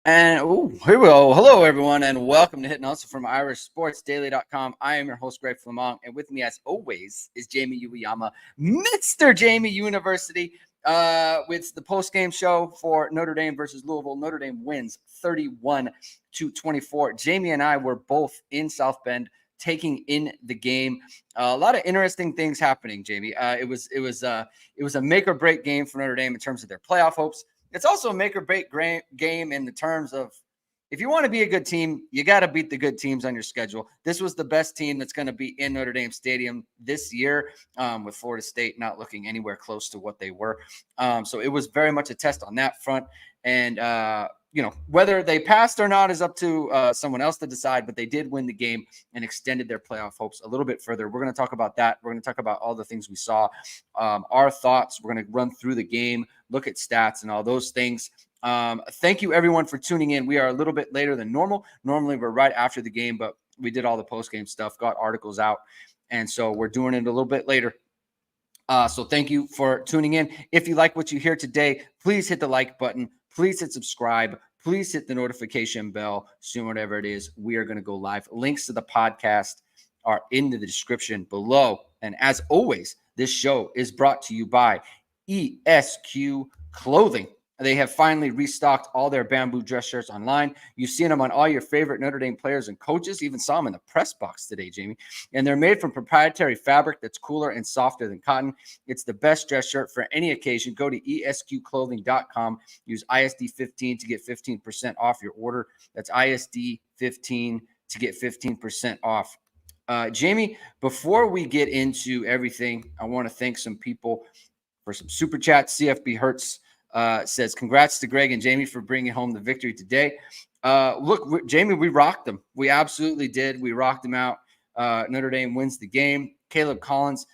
And here we go. Hello, everyone, and welcome to Hitting Hustle from IrishSportsDaily.com. I am your host, Greg Flammang, and with me, as always, is Jamie Uyeyama, Mr. Jamie University, with the post-game show for Notre Dame versus Louisville. Notre Dame wins 31-24. Jamie and I were both in South Bend, taking in the game. A lot of interesting things happening, Jamie. It was a make or break game for Notre Dame in terms of their playoff hopes. It's also a make or break game in the terms of, if you want to be a good team, you got to beat the good teams on your schedule. This was the best team that's going to be in Notre Dame Stadium this year, with Florida State not looking anywhere close to what they were. So it was very much a test on that front. And, whether they passed or not is up to someone else to decide, but they did win the game and extended their playoff hopes a little bit further. We're going to talk about that. We're going to talk about all the things we saw, our thoughts. We're going to run through the game, look at stats and all those things. Thank you, everyone, for tuning in. We are a little bit later than normal. Normally, we're right after the game, but we did all the post-game stuff, got articles out, and so we're doing it a little bit later. So thank you for tuning in. If you like what you hear today, please hit the like button. Please hit subscribe. Please hit the notification bell. Soon, whatever it is, we are going to go live. Links to the podcast are in the description below. And as always, this show is brought to you by ESQ Clothing. They have finally restocked all their bamboo dress shirts online. You've seen them on all your favorite Notre Dame players and coaches. Even saw them in the press box today, Jamie. And they're made from proprietary fabric that's cooler and softer than cotton. It's the best dress shirt for any occasion. Go to esqclothing.com. Use ISD15 to get 15% off your order. That's ISD15 to get 15% off. Jamie, before we get into everything, I want to thank some people for some super chats. CFB Hertz says, congrats to Greg and Jamie for bringing home the victory today. Look, Jamie, we rocked them. We absolutely did. We rocked them out. Notre Dame wins the game. Caleb Collins,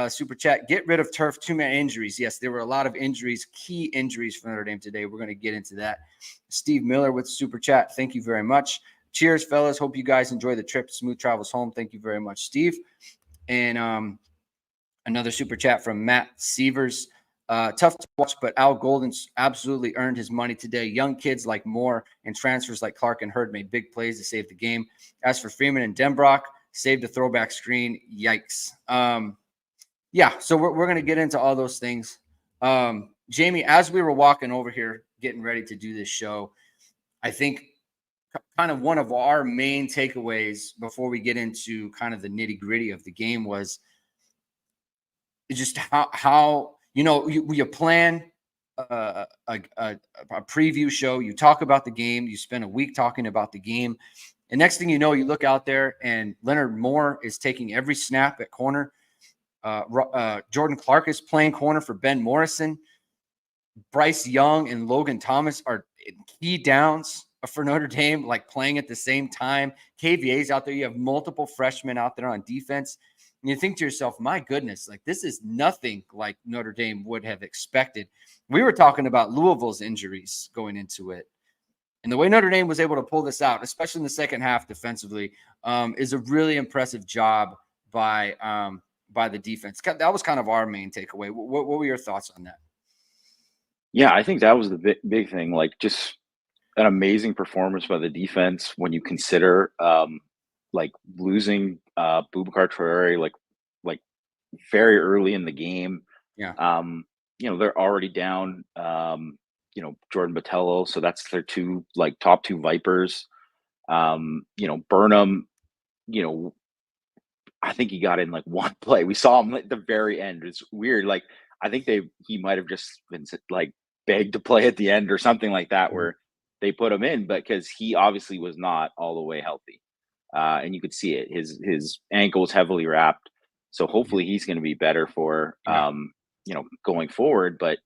super chat, get rid of turf, too-many injuries. Yes, there were a lot of injuries, key injuries for Notre Dame today. We're going to get into that. Steve Miller with super chat. Thank you very much. Cheers, fellas. Hope you guys enjoy the trip. Smooth travels home. Thank you very much, Steve. And another super chat from Matt Sievers. Tough to watch, but Al Golden's absolutely earned his money today. Young kids like Moore and transfers like Clark and Hurd made big plays to save the game. As for Freeman and Denbrock, saved a throwback screen. Yikes. So we're going to get into all those things. Jamie, as we were walking over here, getting ready to do this show, I think kind of one of our main takeaways before we get into kind of the nitty-gritty of the game was just how you plan a preview show, you talk about the game, you spend a week talking about the game, and next thing you know, you look out there and Leonard Moore is taking every snap at corner. Jordan Clark is playing corner for Ben Morrison. Bryce Young and Logan Thomas are key downs for Notre Dame, like playing at the same time. KVA's out there. You have multiple freshmen out there on defense. And you think to yourself, my goodness, like this is nothing like Notre Dame would have expected. We were talking about Louisville's injuries going into it. And the way Notre Dame was able to pull this out, especially in the second half defensively, is a really impressive job by the defense. That was kind of our main takeaway. What were your thoughts on that? Yeah, I think that was the big thing. Like just an amazing performance by the defense when you consider like losing Boubacar Traore like very early in the game. Yeah. They're already down Jordan Botelho, so that's their top two Vipers. Burnham, I think he got in like one play. We saw him at the very end. It's weird. Like I think he might have just been like begged to play at the end or something like that, where they put him in, but because he obviously was not all the way healthy. And you could see it. His ankle was heavily wrapped. So hopefully he's going to be better for, going forward. But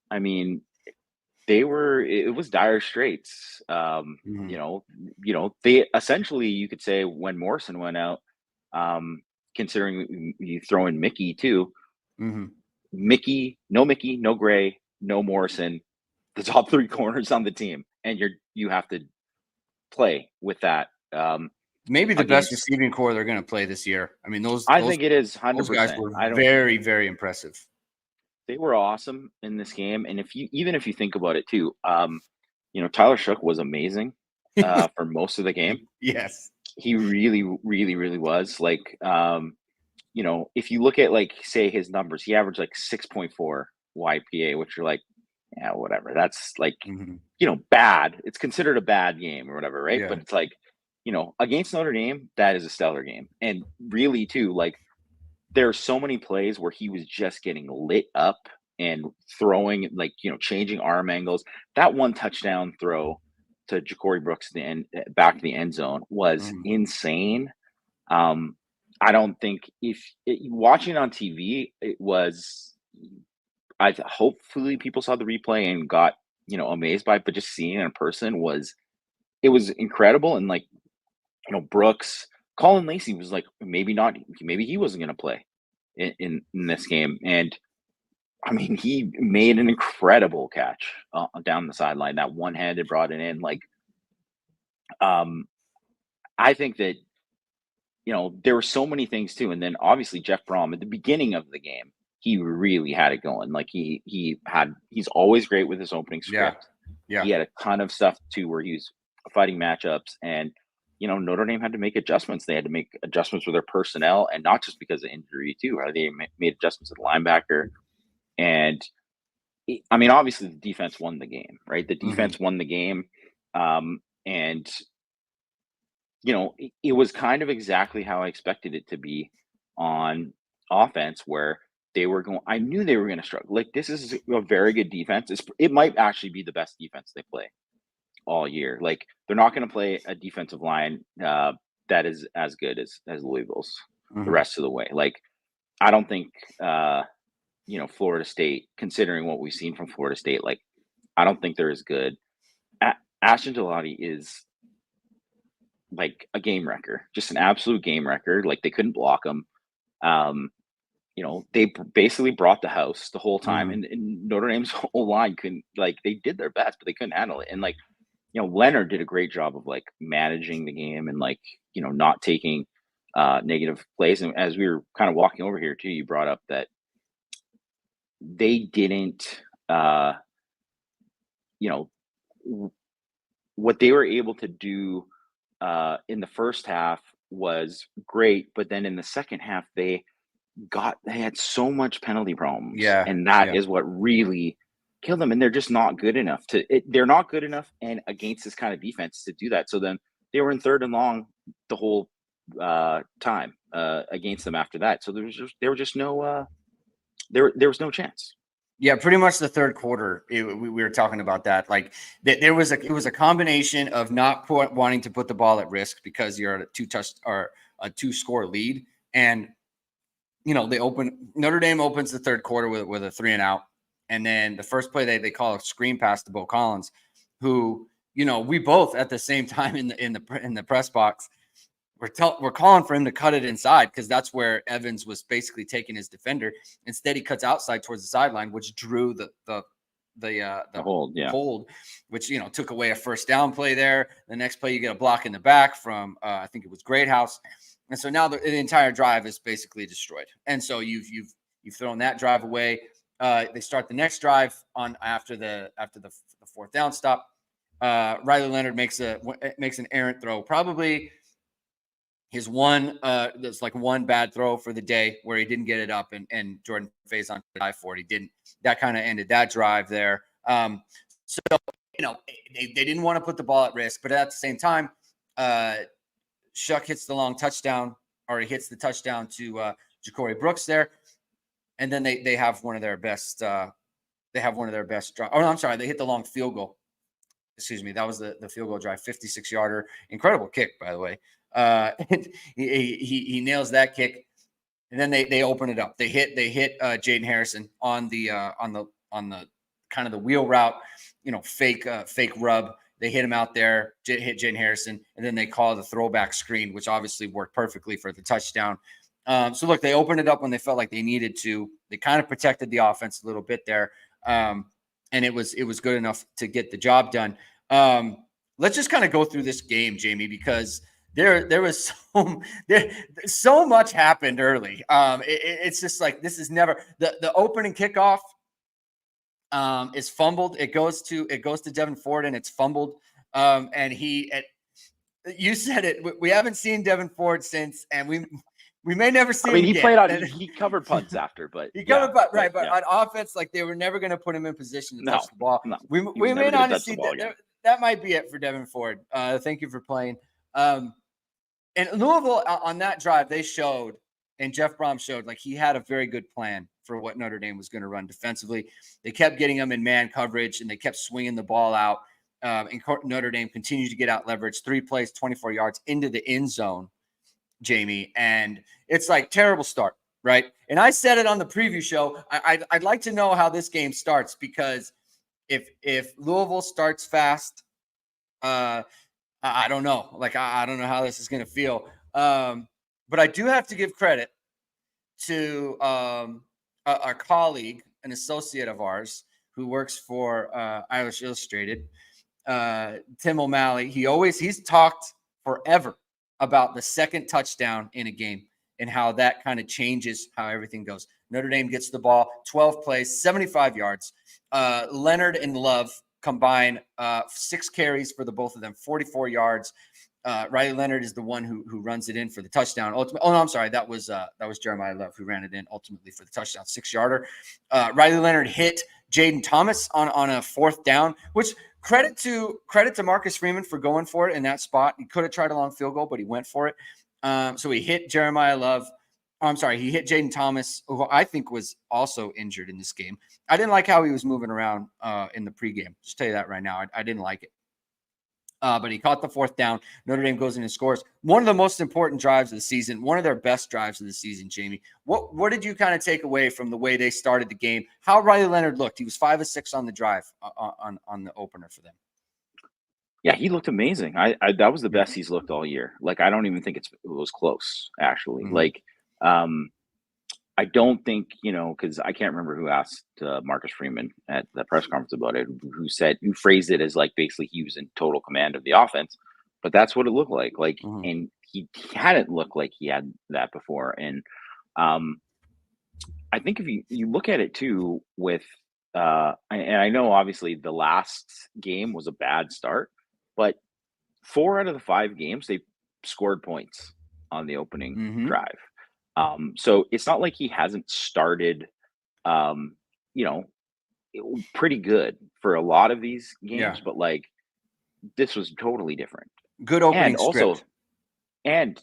I mean, it was dire straits. They essentially, you could say when Morrison went out, considering you throw in Mickey too, Mickey, no Gray, no Morrison, the top three corners on the team. And you have to play with that. Maybe the best receiving core they're going to play this year. I mean, I think it is 100%. Those guys were very, very impressive. They were awesome in this game, and if you think about it too, Tyler Shook was amazing for most of the game. Yes. He really, really, really was. Like, if you look at, like, say his numbers, he averaged like 6.4 YPA, which you're like, yeah, whatever. That's like, Mhm. bad. It's considered a bad game or whatever, right? But Yeah. it's like, against Notre Dame, that is a stellar game. And really, too, like, there are so many plays where he was just getting lit up and throwing, like, changing arm angles. That one touchdown throw to Ja'Cory Brooks in the end, back to the end zone was Mhm. insane. Um, I don't think watching on TV, it was. Hopefully people saw the replay and got amazed by it, but just seeing it in person was incredible. And like Brooks, Colin Lacey was like maybe not, maybe he wasn't going to play in this game, and I mean he made an incredible catch down the sideline. That one handed brought it in. Like um, I think that there were so many things too. And then obviously Jeff Brom at the beginning of the game, he really had it going. Like he's always great with his opening Yeah. script. Yeah. He had a ton of stuff too where he was fighting matchups, and Notre Dame had to make adjustments. They had to make adjustments with their personnel, and not just because of injury too. Right? They made adjustments at linebacker, and I mean obviously the defense won the game. Right? The Mhm. defense won the game, and it was kind of exactly how I expected it to be on offense, where I knew they were going to struggle. Like, this is a very good defense. It might actually be the best defense they play all year. Like, they're not going to play a defensive line that is as good as Louisville's the Mhm. rest of the way. Like, I don't think, Florida State, considering what we've seen from Florida State, like, I don't think they're as good. Ashton Gelati is like a game wrecker, just an absolute game wrecker. Like, they couldn't block him. Um, they basically brought the house the whole time, Mhm. and Notre Dame's whole line couldn't, like, they did their best, but they couldn't handle it. And like, Leonard did a great job of like managing the game and like, not taking negative plays. And as we were kind of walking over here too, you brought up that they didn't, you know, what they were able to do in the first half was great, but then in the second half they had so much penalty problems, Yeah. and that Yeah. is what really killed them. And they're just not good enough they're not good enough, and against this kind of defense, to do that. So then they were in third and long the whole time against them after that. So there was just no there was no chance. Yeah, pretty much the third quarter. We were talking about that. Like it was a combination of not wanting to put the ball at risk because you're at a 2-score lead, and Notre Dame opens the third quarter with a 3-and-out, and then the first play they call a screen pass to Bo Collins, who we both at the same time in the press box. We're calling for him to cut it inside because that's where Evans was basically taking his defender. Instead, he cuts outside towards the sideline, which drew the Hold, yeah. hold, which took away a first down play there. The next play, you get a block in the back from I think it was Greathouse, and so now the entire drive is basically destroyed. And so you've thrown that drive away. They start the next drive on after the fourth down stop. Riley Leonard makes an errant throw, probably his one there's like one bad throw for the day where he didn't get it up, and Jordan Faison dive for it. He didn't. That kind of ended that drive there. So they didn't want to put the ball at risk, but at the same time, Shuck hits the long touchdown, or he hits the touchdown to Ja'Cory Brooks there, and then they have one of their best. They have one of their best. Oh, no, I'm sorry. They hit the long field goal. Excuse me. That was the field goal drive, 56-yarder, incredible kick, by the way. He nails that kick, and then they open it up. They hit Jaden Harrison on the kind of the wheel route, fake rub. They hit him out there, hit Jaden Harrison, and then they call the throwback screen, which obviously worked perfectly for the touchdown. So look, they opened it up when they felt like they needed to. They kind of protected the offense a little bit there, and it was good enough to get the job done. Let's just kind of go through this game, Jamie, because there was so much happened early. It's just like this is never the opening kickoff. is fumbled. It goes to Devin Ford, and it's fumbled. And you said it. We haven't seen Devin Ford since, and we may never see him he again. played on. He covered punts after, but he covered punt, right? But yeah. on offense, like they were never going to put him in position to touch the ball. No, we may not see that. That might be it for Devin Ford. Thank you for playing. And Louisville on that drive, they showed, and Jeff Brom showed, like he had a very good plan for what Notre Dame was going to run defensively. They kept getting them in man coverage, and they kept swinging the ball out. And Notre Dame continued to get out leverage. 3 plays, 24 yards into the end zone, Jamie. And it's like terrible start, right? And I said it on the preview show. I'd like to know how this game starts, because if Louisville starts fast, I don't know. Like, I don't know how this is going to feel. But I do have to give credit to our colleague, an associate of ours who works for Irish Illustrated, Tim O'Malley. He's talked forever about the second touchdown in a game and how that kind of changes how everything goes. Notre Dame gets the ball, 12 plays, 75 yards. Leonard and Love combine 6 carries for the both of them, 44 yards. Riley Leonard is the one who runs it in for the touchdown. I'm sorry. That was Jeremiah Love who ran it in ultimately for the touchdown, 6-yarder. Riley Leonard hit Jaden Thomas on a 4th down, which credit to Marcus Freeman for going for it in that spot. He could have tried a long field goal, but he went for it. So he hit Jeremiah Love. He hit Jaden Thomas, who I think was also injured in this game. I didn't like how he was moving around in the pregame. Just tell you that right now. I didn't like it. But he caught the 4th down. Notre Dame goes in and scores. One of the most important drives of the season, one of their best drives of the season, Jamie. What did you kind of take away from the way they started the game? How Riley Leonard looked? He was 5 of 6 on the drive on the opener for them. Yeah, he looked amazing. I that was the best he's looked all year. Like, I don't even think it was close, actually. Mm-hmm. Like, I don't think, because I can't remember who asked Marcus Freeman at the press conference about it, who phrased it as like basically he was in total command of the offense, but that's what it looked like. Like, Mm-hmm. and he hadn't looked like he had that before. And I think if you look at it too with, and I know obviously the last game was a bad start, but 4 out of the 5 games they scored points on the opening drive. So it's not like he hasn't started, pretty good for a lot of these games, but like this was totally different. Good opening and also, script. And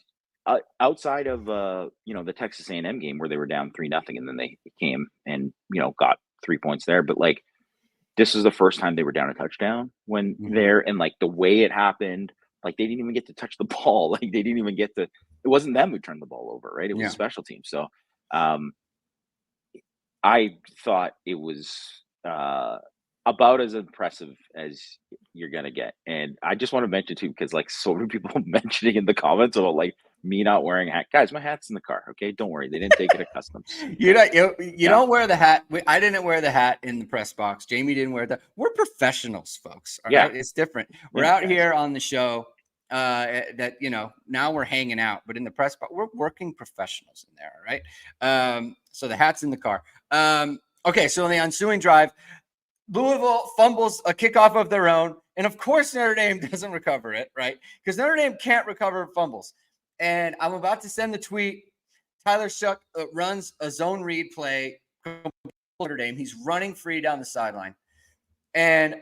outside of the Texas A&M game where they were down 3-0, and then they came and got 3 points there, but like this is the first time they were down a touchdown when there, and like the way it happened, like they didn't even get to touch the ball. Like they didn't even get to. It wasn't them who turned the ball over, right? It was a special team. So I thought it was about as impressive as you're gonna get. And I just want to mention too, because like so many people mentioning in the comments about like me not wearing a hat. Guys, my hat's in the car. Okay, don't worry, they didn't take it at customs. You don't wear the hat. I didn't wear the hat in the press box. Jamie didn't wear that. We're professionals, folks. All right? It's different. We're out here on the show. That now we're hanging out, but in the press box, we're working professionals in there. All right. So the hat's in the car. Okay. So in the ensuing drive, Louisville fumbles a kickoff of their own. And of course, Notre Dame doesn't recover it, right? Because Notre Dame can't recover fumbles. And I'm about to send the tweet. Tyler Shuck runs a zone read play. Notre Dame. He's running free down the sideline. And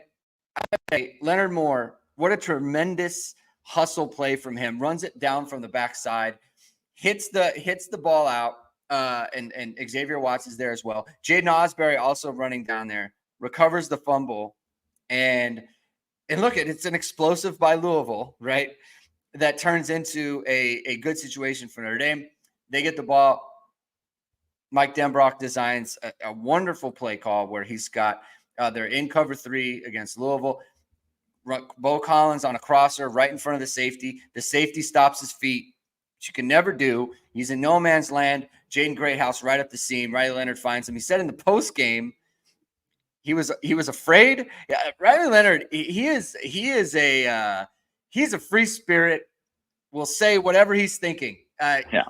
Leonard Moore, what a tremendous hustle play from him. Runs it down from the backside, hits the ball out. And Xavier Watts is there as well. Jaden Osbury also running down there, recovers the fumble, and look, it's an explosive by Louisville, right? That turns into a good situation for Notre Dame. They get the ball. Mike Denbrock designs a wonderful play call where he's got they're in cover 3 against Louisville. Bo Collins on a crosser right in front of the safety. The safety stops his feet, which you can never do. He's in no man's land. Jaden Greathouse right up the seam. Riley Leonard finds him. He said in the post game he was afraid. Yeah, Riley Leonard, he's a free spirit. Will say whatever he's thinking.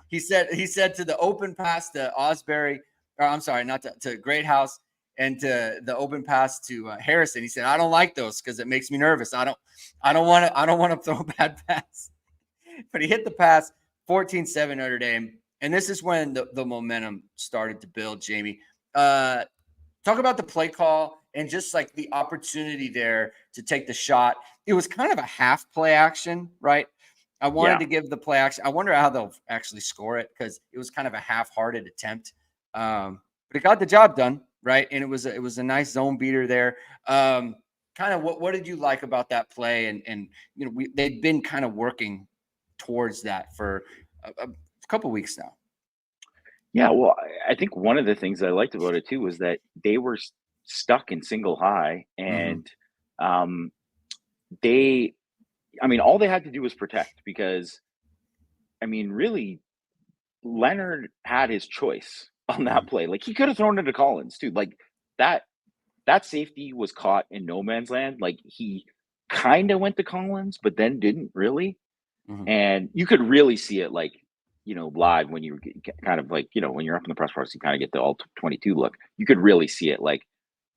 He said to the open pass to Osbury, or I'm sorry, not to Greathouse. and to the open pass to Harrison. He said, "I don't like those because it makes me nervous. I don't want to throw a bad pass." But he hit the pass, 14-7 Notre Dame. And this is when the momentum started to build, Jamie. Talk about the play call and just like the opportunity there to take the shot. It was kind of a half play action, right? I wanted to give the play action. I wonder how they'll actually score it because it was kind of a half-hearted attempt. But it got the job done, right? And it was a nice zone beater there. Kind of what did you like about that play? And you know, they've been kind of working towards that for a couple weeks now. Yeah, well, I think one of the things I liked about it too was that they were stuck in single high, and they, I mean, all they had to do was protect because, I mean, really, Leonard had his choice on that play. Like he could have thrown it to Collins too. Like that safety was caught in no man's land. Like he kind of went to Collins, but then didn't really. And you could really see it, like, you know, live when you kind of like, you know, when you're up in the press box, you kind of get the all 22 look. You could really see it, like,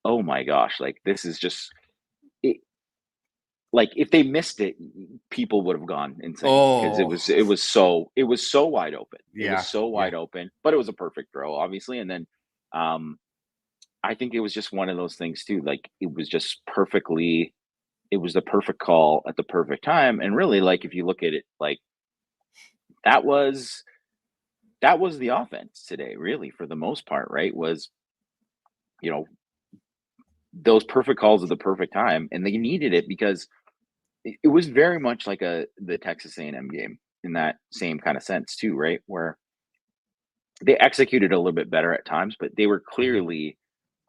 oh my gosh, like this is just it. Like if they missed it, people would have gone insane because it was so wide open. It was so wide open, but it was a perfect throw, obviously. And then I think it was just one of those things too. Like it was just perfectly. It was the perfect call at the perfect time. And really, like if you look at it, like that was the offense today, really, for the most part, right? Was, you know, those perfect calls at the perfect time, and they needed it because it was very much like the Texas A&M game in that same kind of sense too, right? Where they executed a little bit better at times, but they were clearly,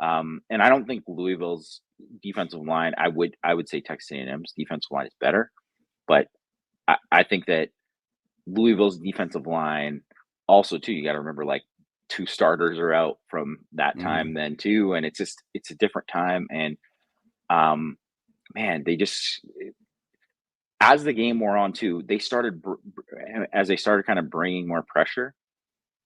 and I don't think Louisville's defensive line. I would say Texas A&M's defensive line is better, but I think that Louisville's defensive line also too. You got to remember, like 2 starters are out from that time then too, and it's a different time. And man, they just, as the game wore on too, they started as they started kind of bringing more pressure.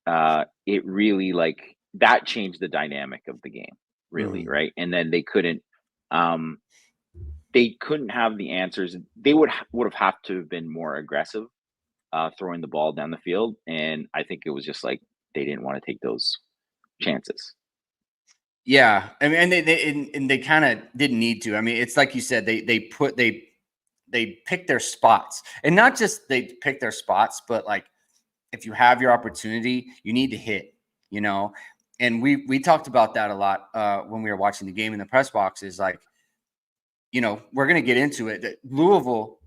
It really, like, that changed the dynamic of the game, really, right? And then they couldn't have the answers. They would have had to have been more aggressive, throwing the ball down the field, and I think it was just like they didn't want to take those chances. Yeah, I mean, and they kind of didn't need to. I mean, it's like you said, they pick their spots, and not just they pick their spots, but like if you have your opportunity, you need to hit, you know. And we talked about that a lot when we were watching the game in the press box. Is like, you know, we're gonna get into it. That Louisville,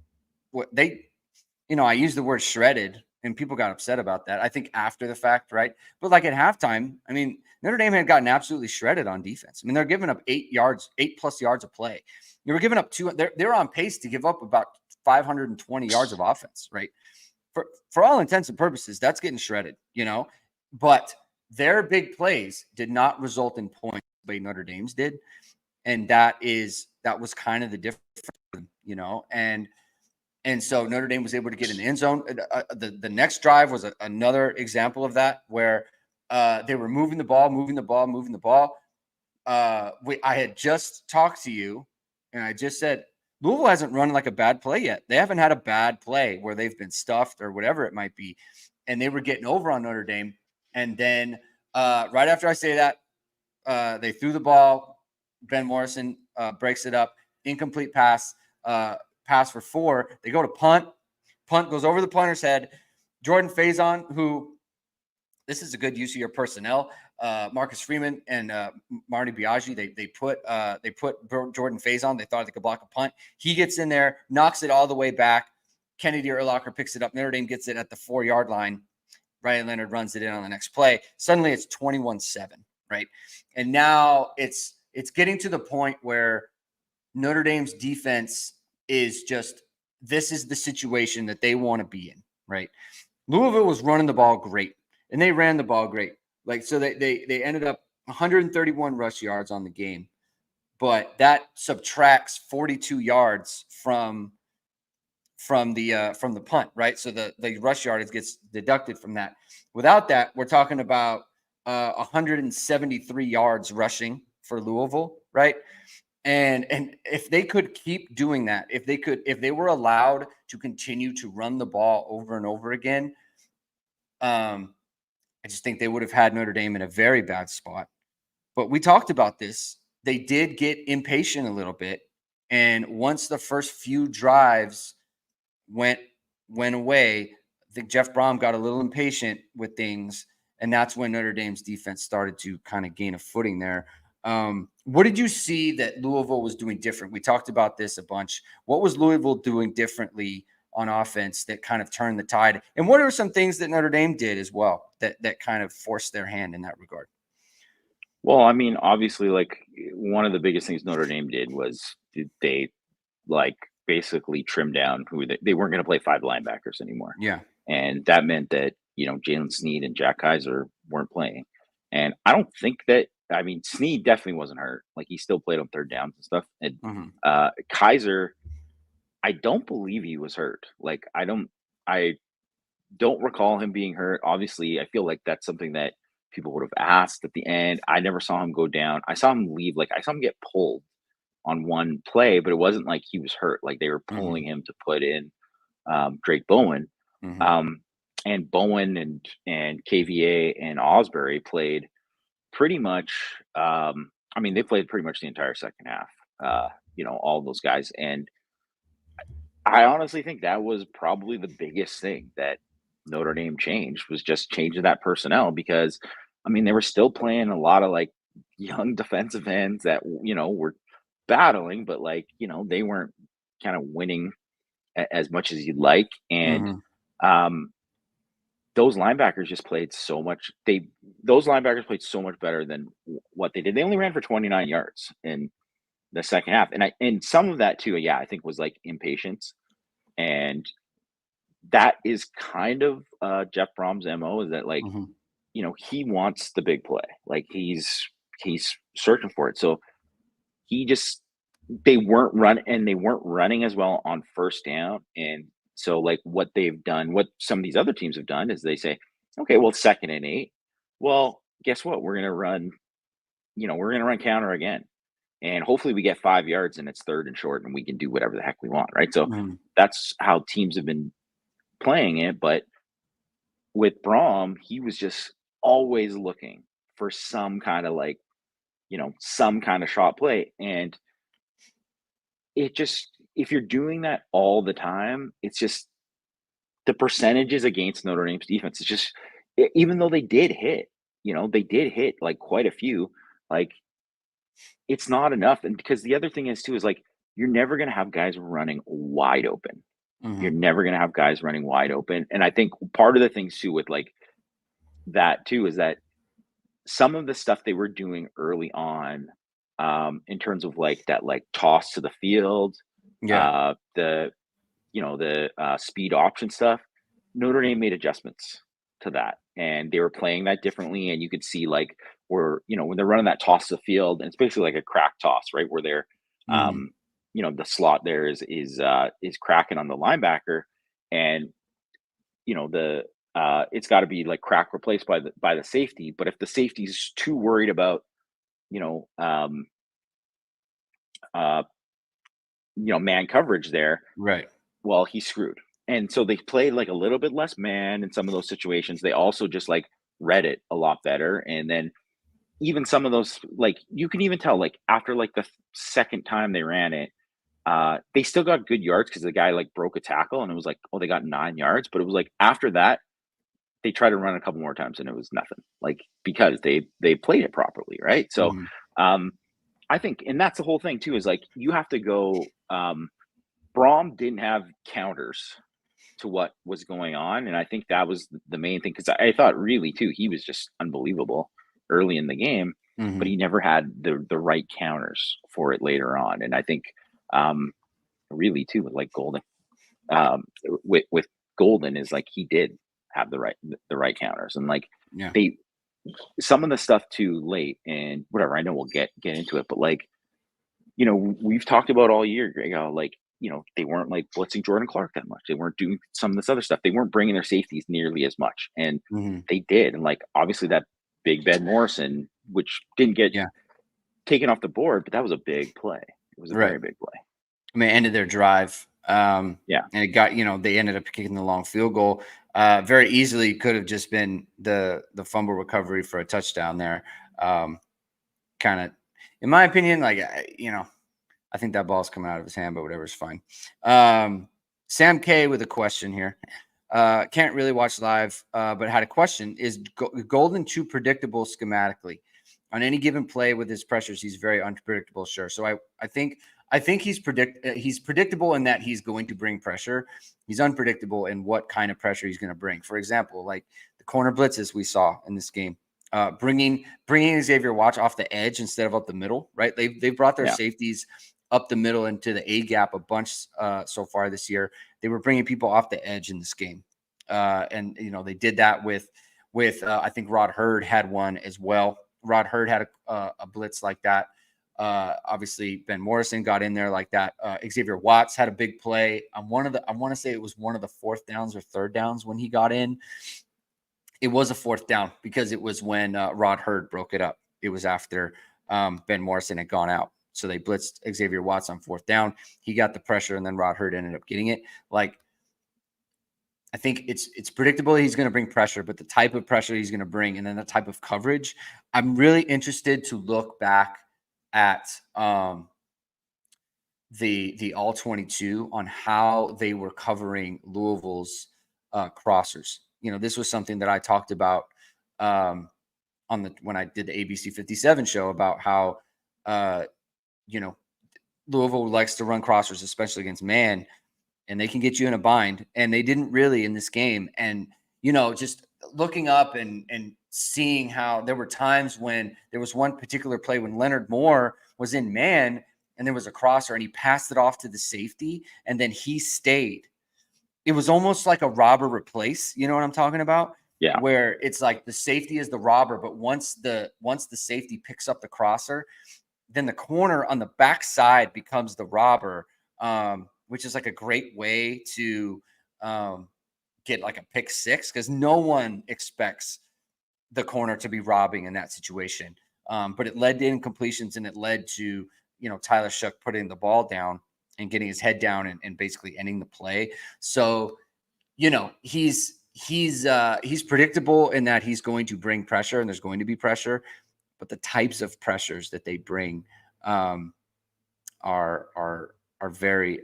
I use the word shredded, and people got upset about that. I think after the fact, right? But like at halftime, I mean, Notre Dame had gotten absolutely shredded on defense. I mean, they're giving up 8+ yards of play. They were giving up they're on pace to give up about 520 yards of offense, right? For all intents and purposes, that's getting shredded, you know. But their big plays did not result in points the way Notre Dame's did, and that was kind of the difference, you know. And so Notre Dame was able to get in the end zone. The next drive was another example of that, where they were moving the ball. I had just talked to you, and I just said Louisville hasn't run like a bad play yet. They haven't had a bad play where they've been stuffed or whatever it might be, and they were getting over on Notre Dame. And then right after I say that, they threw the ball. Ben Morrison breaks it up, incomplete pass for 4. They go to punt. Punt goes over the punter's head. Jordan Faison, who, this is a good use of your personnel. Marcus Freeman and Marty Biaggi, they put Jordan Faison. They thought they could block a punt. He gets in there, knocks it all the way back. Kennedy Urlacher picks it up. Notre Dame gets it at the 4-yard line. Ryan Leonard runs it in on the next play. Suddenly it's 21-7, right? And now it's getting to the point where Notre Dame's defense is just, this is the situation that they want to be in, right? Louisville was running the ball great, and they ran the ball great. Like, so they ended up 131 rush yards on the game, but that subtracts 42 yards from the punt, right? So the rush yardage gets deducted from that. Without that, we're talking about 173 yards rushing for Louisville, right? And if they could keep doing that, if they were allowed to continue to run the ball over and over again, I just think they would have had Notre Dame in a very bad spot. But we talked about this. They did get impatient a little bit. And once the first few drives went away, I think Jeff Brom got a little impatient with things. And that's when Notre Dame's defense started to kind of gain a footing there. What did you see that Louisville was doing different? We talked about this a bunch. What was Louisville doing differently on offense that kind of turned the tide? And what are some things that Notre Dame did as well that kind of forced their hand in that regard? Well, I mean, obviously, like one of the biggest things Notre Dame did was they like basically trimmed down who they weren't going to play 5 linebackers anymore. Yeah. And that meant that, Jalen Sneed and Jack Kaiser weren't playing. And I don't think that, I mean, Sneed definitely wasn't hurt. Like he still played on third downs and stuff. And Kaiser, I don't believe he was hurt. Like I don't recall him being hurt. Obviously, I feel like that's something that people would have asked at the end. I never saw him go down. I saw him leave. Like I saw him get pulled on one play, but it wasn't like he was hurt. Like they were pulling him to put in Drake Bowen. And Bowen and KVA and Osbury played pretty much. I mean, they played pretty much the entire second half. All those guys. And I honestly think that was probably the biggest thing that Notre Dame changed was just changing that personnel because, I mean, they were still playing a lot of like young defensive ends that, were battling, but like, they weren't kind of winning as much as you'd like. And those linebackers just played so much. Those linebackers played so much better than what they did. They only ran for 29 yards in the second half. And some of that too, yeah, I think was like impatience. And that is kind of Jeff Brom's MO is that like, he wants the big play. Like he's searching for it. So they weren't running as well on first down. And so like what some of these other teams have done is they say, okay, well, 2nd and 8. Well, guess what? We're going to run counter again. And hopefully we get 5 yards and it's 3rd and short and we can do whatever the heck we want. Right. So that's how teams have been playing it. But with Brom, he was just always looking for some kind of like, some kind of shot play. And it just, if you're doing that all the time, it's just the percentages against Notre Dame's defense. It's just, even though they did hit like quite a few, like it's not enough. And because the other thing is too, is like, you're never going to have guys running wide open. You're never going to have guys running wide open. And I think part of the things too, with like that too, is that some of the stuff they were doing early on, in terms of like that, like toss to the field, the speed option stuff, Notre Dame made adjustments to that and they were playing that differently. And you could see like, when they're running that toss to the field and it's basically like a crack toss, right? Where they're, the slot there is cracking on the linebacker and, it's got to be like crack replaced by the safety. But if the safety's too worried about, man coverage there, right? Well, he's screwed. And so they played like a little bit less man in some of those situations. They also just like read it a lot better. And then even some of those, like you can even tell, like after like the second time they ran it, they still got good yards because the guy like broke a tackle and it was like, oh, they got 9 yards. But it was like after that, they tried to run a couple more times and it was nothing. Like because they played it properly, right? So I think, and that's the whole thing too, is like you have to go. Brom didn't have counters to what was going on, and I think that was the main thing because I thought really too he was just unbelievable early in the game, but he never had the right counters for it later on. And I think really too with like Golden, with Golden is like he did have the right counters and like some of the stuff too late and whatever. I know we'll get into it, but like we've talked about all year, Greg, how like they weren't like blitzing Jordan Clark that much. They weren't doing some of this other stuff. They weren't bringing their safeties nearly as much, and they did. And like obviously that Big Ben Morrison, which didn't get taken off the board, but that was a big play. It was a Right. very big play. I mean, it ended their drive. Yeah. And it got, they ended up kicking the long field goal. Very easily could have just been the fumble recovery for a touchdown there. Kind of, in my opinion, like, I think that ball's coming out of his hand, but whatever is fine. Sam K with a question here. Can't really watch live, but had a question. Is Golden too predictable schematically? On any given play with his pressures, he's very unpredictable. Sure. So I think he's predictable in that he's going to bring pressure. He's unpredictable in what kind of pressure he's going to bring. For example, like the corner blitzes we saw in this game, bringing Xavier Watts off the edge instead of up the middle. Right? They've brought their safeties up the middle into the A gap a bunch so far this year. They were bringing people off the edge in this game, and they did that with I think Rod Hurd had one as well. Rod Hurd had a blitz like that. Obviously, Ben Morrison got in there like that. Xavier Watts had a big play on I want to say it was one of the fourth downs or third downs when he got in. It was a fourth down because it was when Rod Hurd broke it up. It was after Ben Morrison had gone out. So they blitzed Xavier Watts on fourth down. He got the pressure, and then Rod Hurd ended up getting it. Like, I think it's predictable he's going to bring pressure, but the type of pressure he's going to bring and then the type of coverage, I'm really interested to look back at the all 22 on how they were covering Louisville's crossers. This was something that I talked about when I did the ABC 57 show about how Louisville likes to run crossers, especially against man, and they can get you in a bind. And they didn't really in this game. And, just looking up and seeing how there were times when there was one particular play when Leonard Moore was in man and there was a crosser and he passed it off to the safety and then he stayed. It was almost like a robber replace. You know what I'm talking about? Yeah. Where it's like the safety is the robber, but once the safety picks up the crosser, then the corner on the backside becomes the robber, which is like a great way to get like a pick six because no one expects the corner to be robbing in that situation. But it led to incompletions and it led to, Tyler Shook putting the ball down and getting his head down and basically ending the play. So, he's predictable in that he's going to bring pressure and there's going to be pressure, but the types of pressures that they bring are very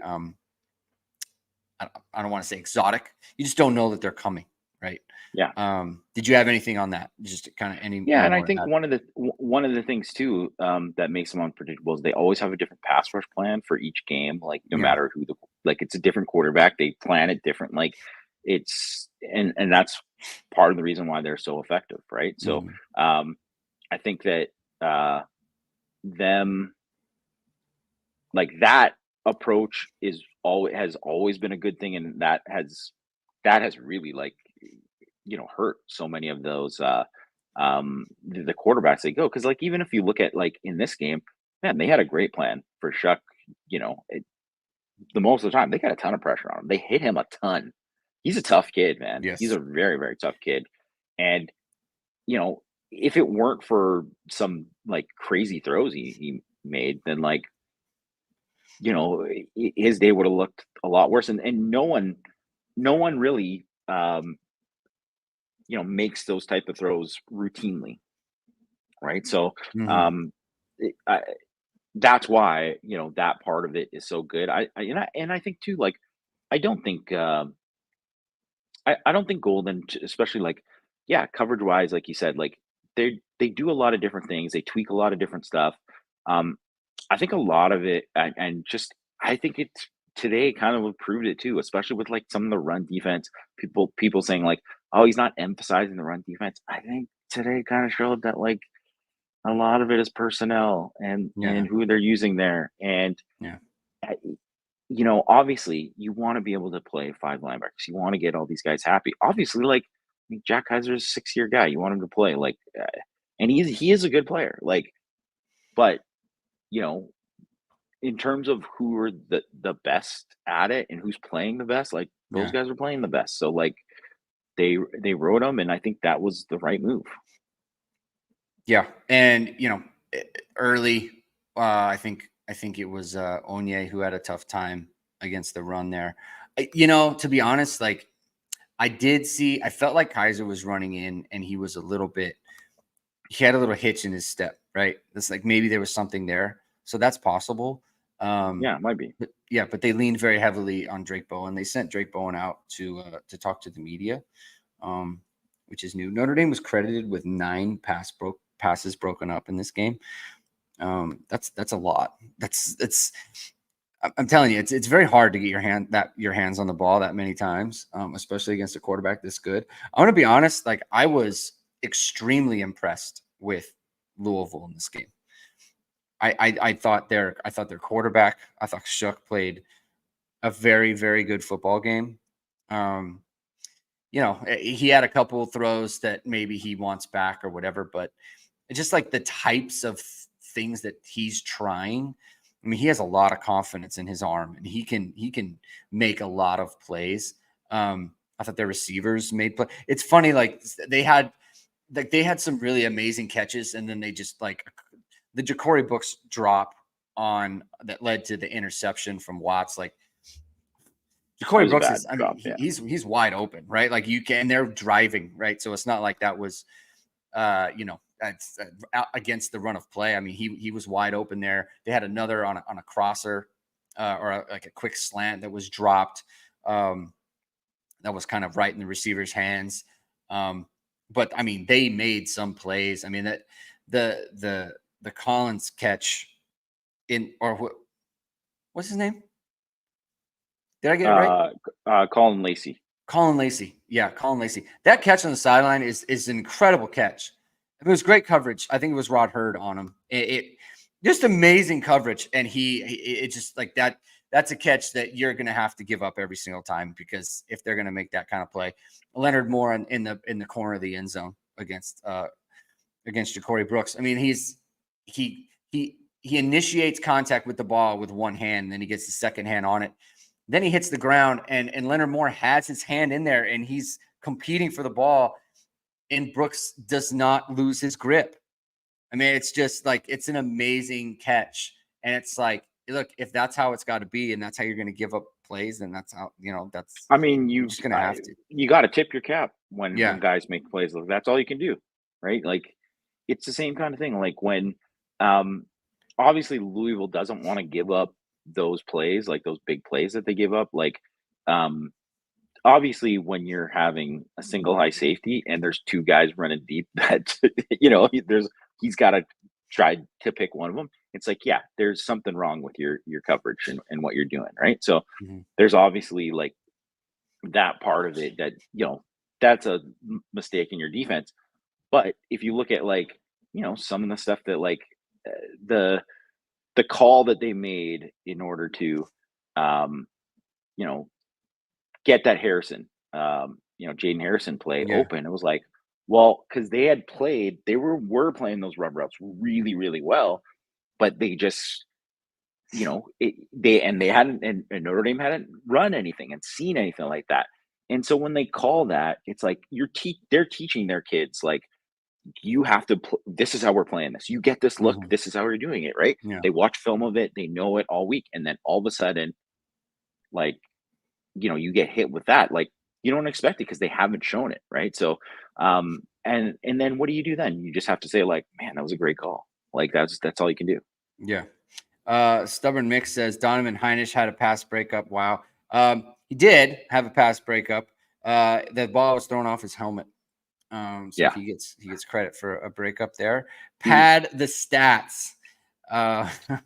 I don't want to say exotic. You just don't know that they're coming, right? Yeah. Did you have anything on that? Just kind of any? Yeah, and I think one of the things too that makes them unpredictable is they always have a different pass rush plan for each game. Like no matter who it's a different quarterback, they plan it different. Like it's and that's part of the reason why they're so effective, right? So I think that them like that approach has always been a good thing, and that has really hurt so many of those the quarterbacks they go because like even if you look at like in this game, man, they had a great plan for Shuck. The most of the time they got a ton of pressure on him. They hit him a ton. He's a tough kid, man. Yes. He's a very, very tough kid. And if it weren't for some like crazy throws he made, then like his day would have looked a lot worse. And no one really makes those type of throws routinely, right? So that's why that part of it is so good. I think too, like I don't think I don't think Golden, especially like coverage wise, like you said, like they do a lot of different things. They tweak a lot of different stuff. I think a lot of it, and just I think it's today kind of proved it too, especially with like some of the run defense. People saying like, oh, he's not emphasizing the run defense. I think today kind of showed that like a lot of it is personnel and who they're using there. And obviously you want to be able to play five linebackers. You want to get all these guys happy. Obviously, like Jack Kaiser's a 6-year guy. You want him to play like, and he is a good player. Like, but in terms of who are the best at it and who's playing the best, like those guys are playing the best. So like they rode them, and I think that was the right move. Yeah, and early. I think it was Onye who had a tough time against the run there. To be honest, like I felt like Kaiser was running in and he was he had a little hitch in his step, right? It's like maybe there was something there. So that's possible. Yeah, it might be. But they leaned very heavily on Drake Bowen. They sent Drake Bowen out to talk to the media, which is new. Notre Dame was credited with 9 passes broken up in this game. That's a lot. I'm telling you, it's very hard to get your hands on the ball that many times, especially against a quarterback this good. I want to be honest, like I was extremely impressed with Louisville in this game. I thought their quarterback, I thought Shook played a very, very good football game. He had a couple throws that maybe he wants back or whatever, but it's just like the types of things that he's trying. I mean, he has a lot of confidence in his arm, and he can make a lot of plays. I thought their receivers made play. It's funny, like they had some really amazing catches, and then they just like the Ja'Cory Brooks drop on that led to the interception from Watts. Like Ja'Cory Brooks is, I mean, he's wide open, right? Like they're driving, right? So it's not like that was, against the run of play. I mean, he was wide open there. They had another on a crosser like a quick slant that was dropped. That was kind of right in the receiver's hands. But I mean, they made some plays. I mean, that the Collins catch what's his name? Did I get it right? Colin Lacey. Yeah, Colin Lacey. That catch on the sideline is an incredible catch. It was great coverage. I think it was Rod Hurd on him. It just amazing coverage, and it just like that. That's a catch that you're going to have to give up every single time, because if they're going to make that kind of play, Leonard Moore in the corner of the end zone against Ja'Cory Brooks. I mean, he initiates contact with the ball with one hand, and then he gets the second hand on it. Then he hits the ground, and Leonard Moore has his hand in there, and he's competing for the ball, and Brooks does not lose his grip. I mean, it's just like, it's an amazing catch. And it's like, look, if that's how it's got to be, and that's how you're going to give up plays, then that's how, I mean, you're just going to have to. You got to tip your cap when guys make plays. That's all you can do, right? Like, it's the same kind of thing. Like when, obviously Louisville doesn't want to give up those plays, like those big plays that they give up. Like, obviously when you're having a single high safety and there's 2 guys running deep, that, he's got to try to pick one of them. It's like, yeah, there's something wrong with your coverage and what you're doing. Right. So there's obviously like that part of it that, that's a mistake in your defense. But if you look at like, some of the stuff that like the call that they made in order to, get that Harrison, Jaden Harrison play open. It was like, well, because they were playing those rub routes really, really well, but they just, they hadn't, and Notre Dame hadn't run anything and seen anything like that. And so when they call that, it's like they're teaching their kids, like, you have to, this is how we're playing this. You get this look, this is how we're doing it, right? Yeah. They watch film of it, they know it all week, and then all of a sudden, like, you get hit with that, like, you don't expect it because they haven't shown it, right? So, and then what do you do then? You just have to say, like, man, that was a great call. Like, that's all you can do. Yeah. Stubborn Mix says Donovan Heinisch had a pass breakup. Wow. He did have a pass breakup. The ball was thrown off his helmet. He gets credit for a breakup there. Pad the stats.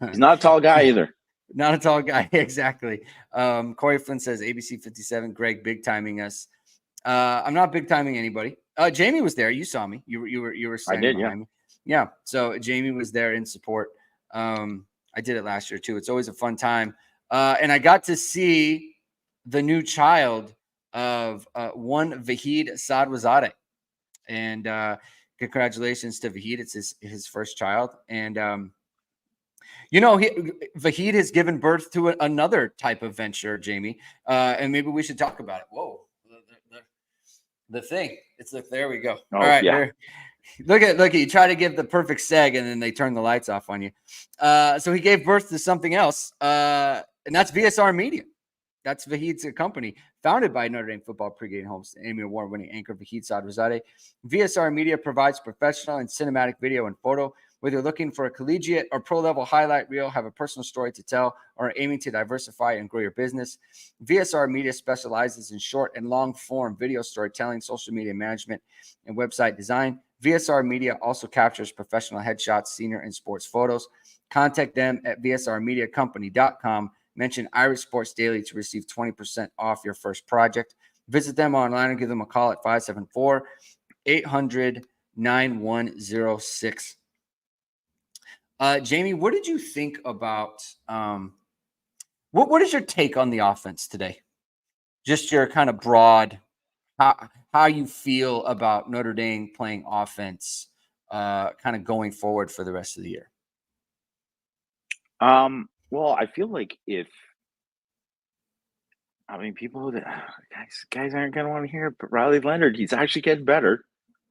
He's not a tall guy either. Not a tall guy, exactly. Corey Flynn says ABC 57. Greg big timing us. I'm not big timing anybody. Jamie was there. You saw me. You were standing behind me. Yeah. So Jamie was there in support. I did it last year too. It's always a fun time. And I got to see the new child of one Vahid Sadwazadeh. And congratulations to Vahid. It's his first child. And Vahid has given birth to another type of venture, Jamie. And maybe we should talk about it. Whoa, the thing. It's like, there we go. Oh, all right, yeah. Look at you try to give the perfect seg and then they turn the lights off on you. So he gave birth to something else, and that's VSR Media. That's Vahid's company, founded by Notre Dame football pregame host, Emmy Award-winning anchor Vahid Sadrazadeh. VSR Media provides professional and cinematic video and photo. Whether you're looking for a collegiate or pro-level highlight reel, have a personal story to tell, or are aiming to diversify and grow your business, VSR Media specializes in short and long-form video storytelling, social media management, and website design. VSR Media also captures professional headshots, senior and sports photos. Contact them at vsrmediacompany.com. Mention Irish Sports Daily to receive 20% off your first project. Visit them online or give them a call at 574-800-9106. Jamie, what did you think about what is your take on the offense today? Just your kind of broad how you feel about Notre Dame playing offense kind of going forward for the rest of the year. Well, I feel like people that guys aren't gonna want to hear it, but Riley Leonard, he's actually getting better.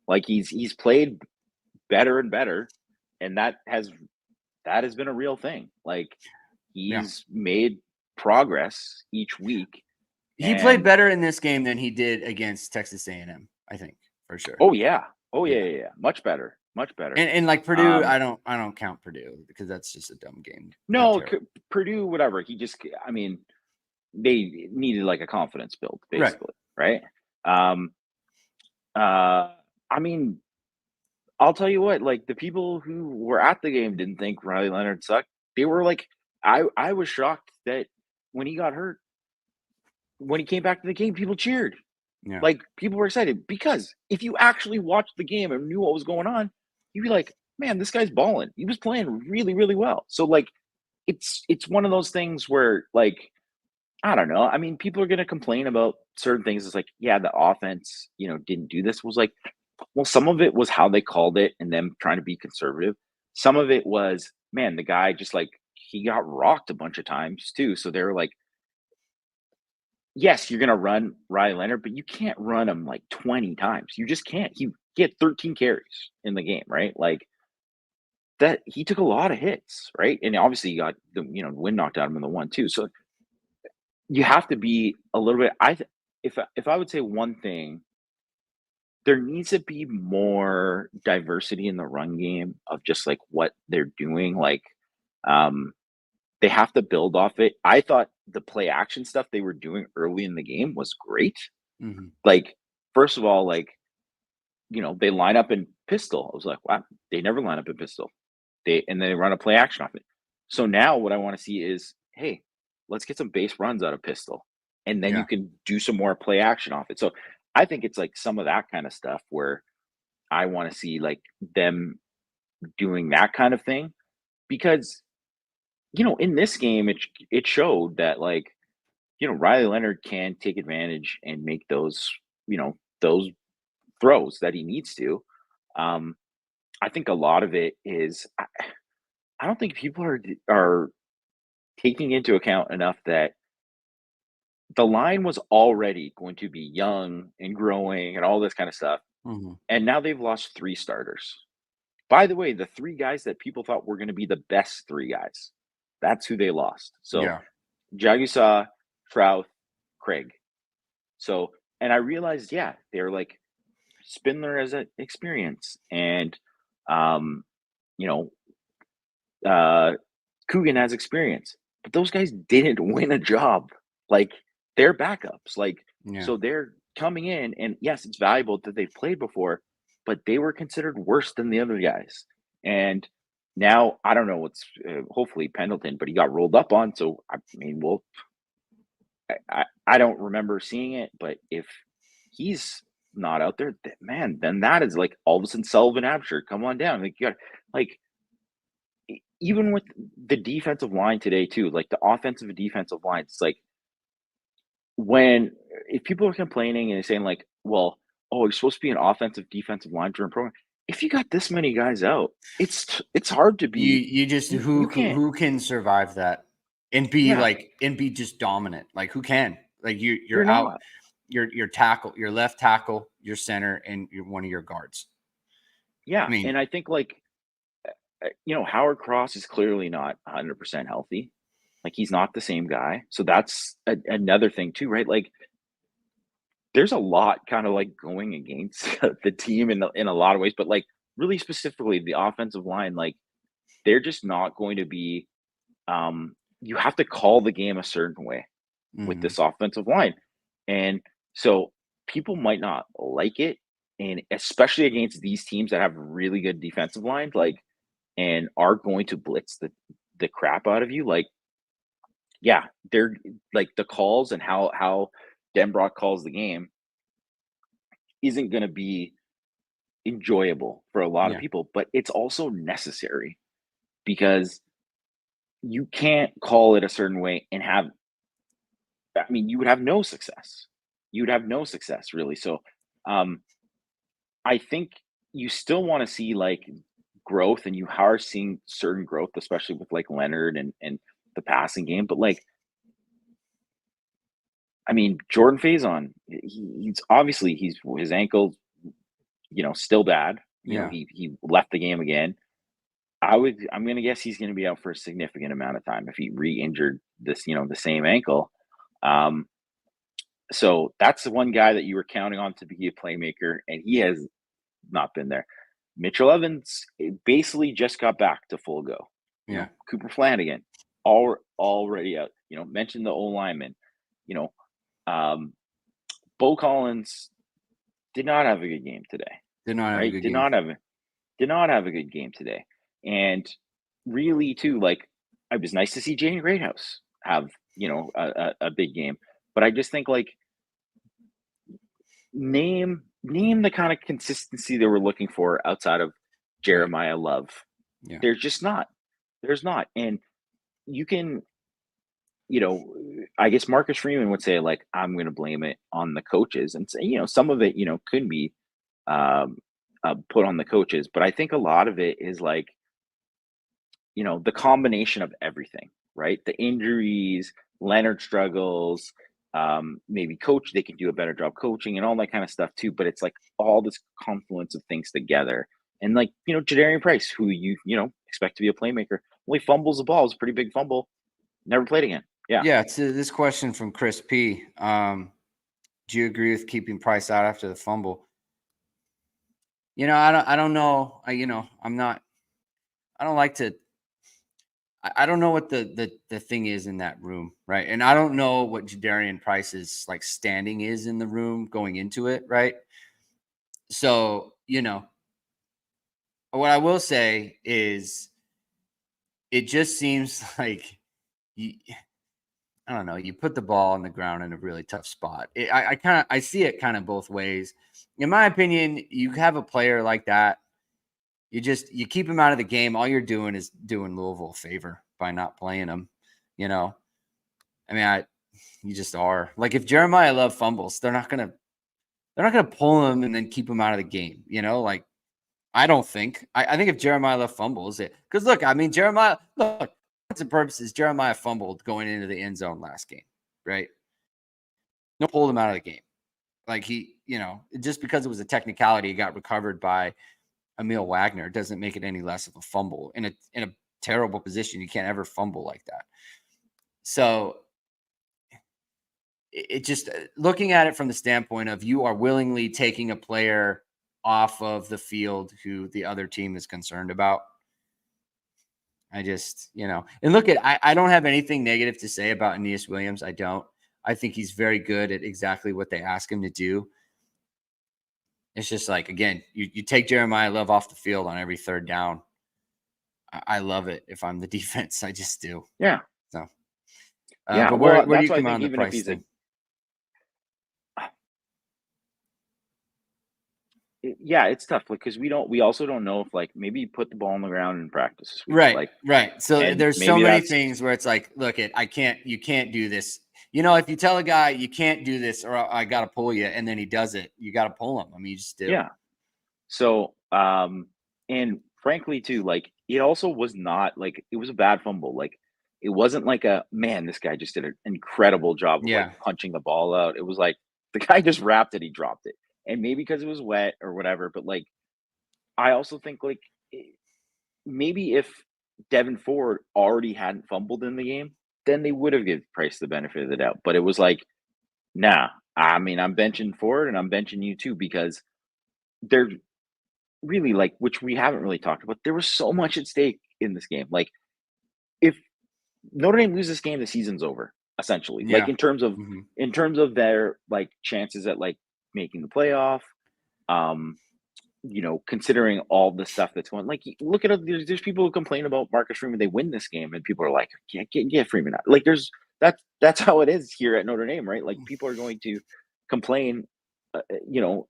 Like he's played better and better, and that has been a real thing. Like he's made progress each week. He played better in this game than he did against Texas A&M, I think, for sure. Oh yeah. Much better. And like Purdue, I don't count Purdue because that's just a dumb game. No, Purdue, whatever. They needed like a confidence build, basically, right? I'll tell you what, like the people who were at the game didn't think Riley Leonard sucked. They were like, I was shocked that when he got hurt, when he came back to the game, people cheered. Yeah. Like people were excited because if you actually watched the game and knew what was going on, you'd be like, man, this guy's balling. He was playing really, really well. So like, it's one of those things where like, I don't know. I mean, people are going to complain about certain things. It's like, yeah, the offense, didn't do this. Was like, well, some of it was how they called it and them trying to be conservative. Some of it was, man, the guy just like, he got rocked a bunch of times too. So they were like, yes, you're going to run Riley Leonard, but you can't run him like 20 times. You just can't. He had 13 carries in the game, right? Like that, he took a lot of hits, right? And obviously he got the, wind knocked out of him in the 1-2. So you have to be a little bit, if I would say one thing, there needs to be more diversity in the run game of just like what they're doing. Like, they have to build off it. I thought the play action stuff they were doing early in the game was great. Mm-hmm. Like, first of all, like, they line up in pistol. I was like, wow, they never line up in pistol. And they run a play action off it. So now what I want to see is, hey, let's get some base runs out of pistol. And then you can do some more play action off it. So I think it's like some of that kind of stuff where I want to see like them doing that kind of thing because, in this game, it showed that like, Riley Leonard can take advantage and make those, those throws that he needs to. I think a lot of it is, I don't think people are taking into account enough that the line was already going to be young and growing and all this kind of stuff. Mm-hmm. And now they've lost 3 starters. By the way, the 3 guys that people thought were going to be the best 3 guys, that's who they lost. So Jagusa, Trouth, Craig. So, and I realized, they're like Spindler as an experience and, Coogan has experience, but those guys didn't win a job. Like they're backups. Like, so they're coming in and yes, it's valuable that they've played before, but they were considered worse than the other guys. And now I don't know what's hopefully Pendleton, but he got rolled up on. So, I mean, I don't remember seeing it, but if he's not out there, then that is like all of a sudden Sullivan Absher, come on down. Like you got like, even with the defensive line today too, like the offensive and defensive line, it's like if people are complaining and saying like, well, you're supposed to be an offensive defensive line driven program. If you got this many guys out, it's hard to be. Who can survive that and be just dominant? Like who can? Like you're out. Not. Your tackle, your left tackle, your center, and one of your guards. Yeah, I mean, and I think like Howard Cross is clearly not 100% healthy. Like he's not the same guy. So that's another thing too, right? Like there's a lot kind of like going against the team in a lot of ways, but like really specifically the offensive line, like they're just not going to be. You have to call the game a certain way with mhm, this offensive line, and so people might not like it, and especially against these teams that have really good defensive lines, like and are going to blitz the crap out of you. Like, yeah, they're like the calls and how Denbrock calls the game isn't going to be enjoyable for a lot of yeah, people, but it's also necessary because you can't call it a certain way and have, I mean, you would have no success. You would have no success really. So, um, I think you still want to see like growth, and you are seeing certain growth, especially with like Leonard and the passing game. But like, I mean, Jordan Faison, he's obviously his ankle, still bad. yeah, He left the game again. I'm gonna guess he's gonna be out for a significant amount of time if he re-injured this, the same ankle. Um, so that's the one guy that you were counting on to be a playmaker, and he has not been there. Mitchell Evans basically just got back to full go. yeah. Cooper Flanagan, already out. Mentioned the O lineman. You know, um, Bo Collins did not have a good game today. Did not have a Right? good game. Did not have a good game today. And really, too, like it was nice to see Jane Greathouse have a big game. But I just think like name the kind of consistency that we're looking for outside of Right. Jeremiah Love. Yeah. There's just not. There's not. And you can, you know, I guess Marcus Freeman would say, like, I'm going to blame it on the coaches and say, some of it, could be um, put on the coaches. But I think a lot of it is like, the combination of everything, right? The injuries, Leonard struggles, maybe they can do a better job coaching and all that kind of stuff too. But it's like all this confluence of things together. And like, Jadarian Price, who expect to be a playmaker, only fumbles the ball. It was a pretty big fumble. Never played again. Yeah. Yeah. To this question from Chris P. Do you agree with keeping Price out after the fumble? I don't know. I'm not. I don't like to. I don't know what the thing is in that room, right? And I don't know what Jadarian Price's like standing is in the room going into it, right? So what I will say is, it just seems like you, I don't know. You put the ball on the ground in a really tough spot. I see it kind of both ways. In my opinion, you have a player like that, you keep him out of the game. All you're doing is doing Louisville a favor by not playing him. You know, I mean, you just are. Like if Jeremiah Love fumbles, they're not gonna pull him and then keep him out of the game. Like I don't think. I think if Jeremiah Love fumbles it, because look, I mean, and purposes, Jeremiah fumbled going into the end zone last game, right? No, pulled him out of the game. Like just because it was a technicality, it got recovered by Emil Wagner doesn't make it any less of a fumble. In a terrible position, you can't ever fumble like that. So it just looking at it from the standpoint of you are willingly taking a player off of the field who the other team is concerned about. I just, and look I don't have anything negative to say about Aeneas Williams. I don't. I think he's very good at exactly what they ask him to do. It's just like, again, you take Jeremiah Love off the field on every third down. I love it if I'm the defense. I just do. Yeah. So, Yeah. but Well, where do that's you why I come think on the even if Price he's thing? yeah, it's tough because we also don't know if like maybe you put the ball on the ground in practice this week. Right, Like, right. So and there's so maybe many that's things where it's like, look, you can't do this. If you tell a guy you can't do this, or I got to pull you, and then he does it, you got to pull him. I mean, you just do. yeah. So, and frankly, too, like it also was not like it was a bad fumble. Like it wasn't like a man, this guy just did an incredible job of like Yeah, punching the ball out. It was like the guy just wrapped it, he dropped it. And maybe because it was wet or whatever, but like I also think like maybe if Devin Ford already hadn't fumbled in the game, then they would have given Price the benefit of the doubt. But it was like, nah. I mean, I'm benching Ford and I'm benching you too because they're really like, which we haven't really talked about. There was so much at stake in this game. Like, if Notre Dame loses this game, the season's over essentially. Like Yeah. in terms of their like chances at like making the playoff. Um, considering all the stuff that's going, like, look at it, there's people who complain about Marcus Freeman. They win this game, and people are like, get Freeman out. Like, that's how it is here at Notre Dame, right? Like, people are going to complain, uh, you know,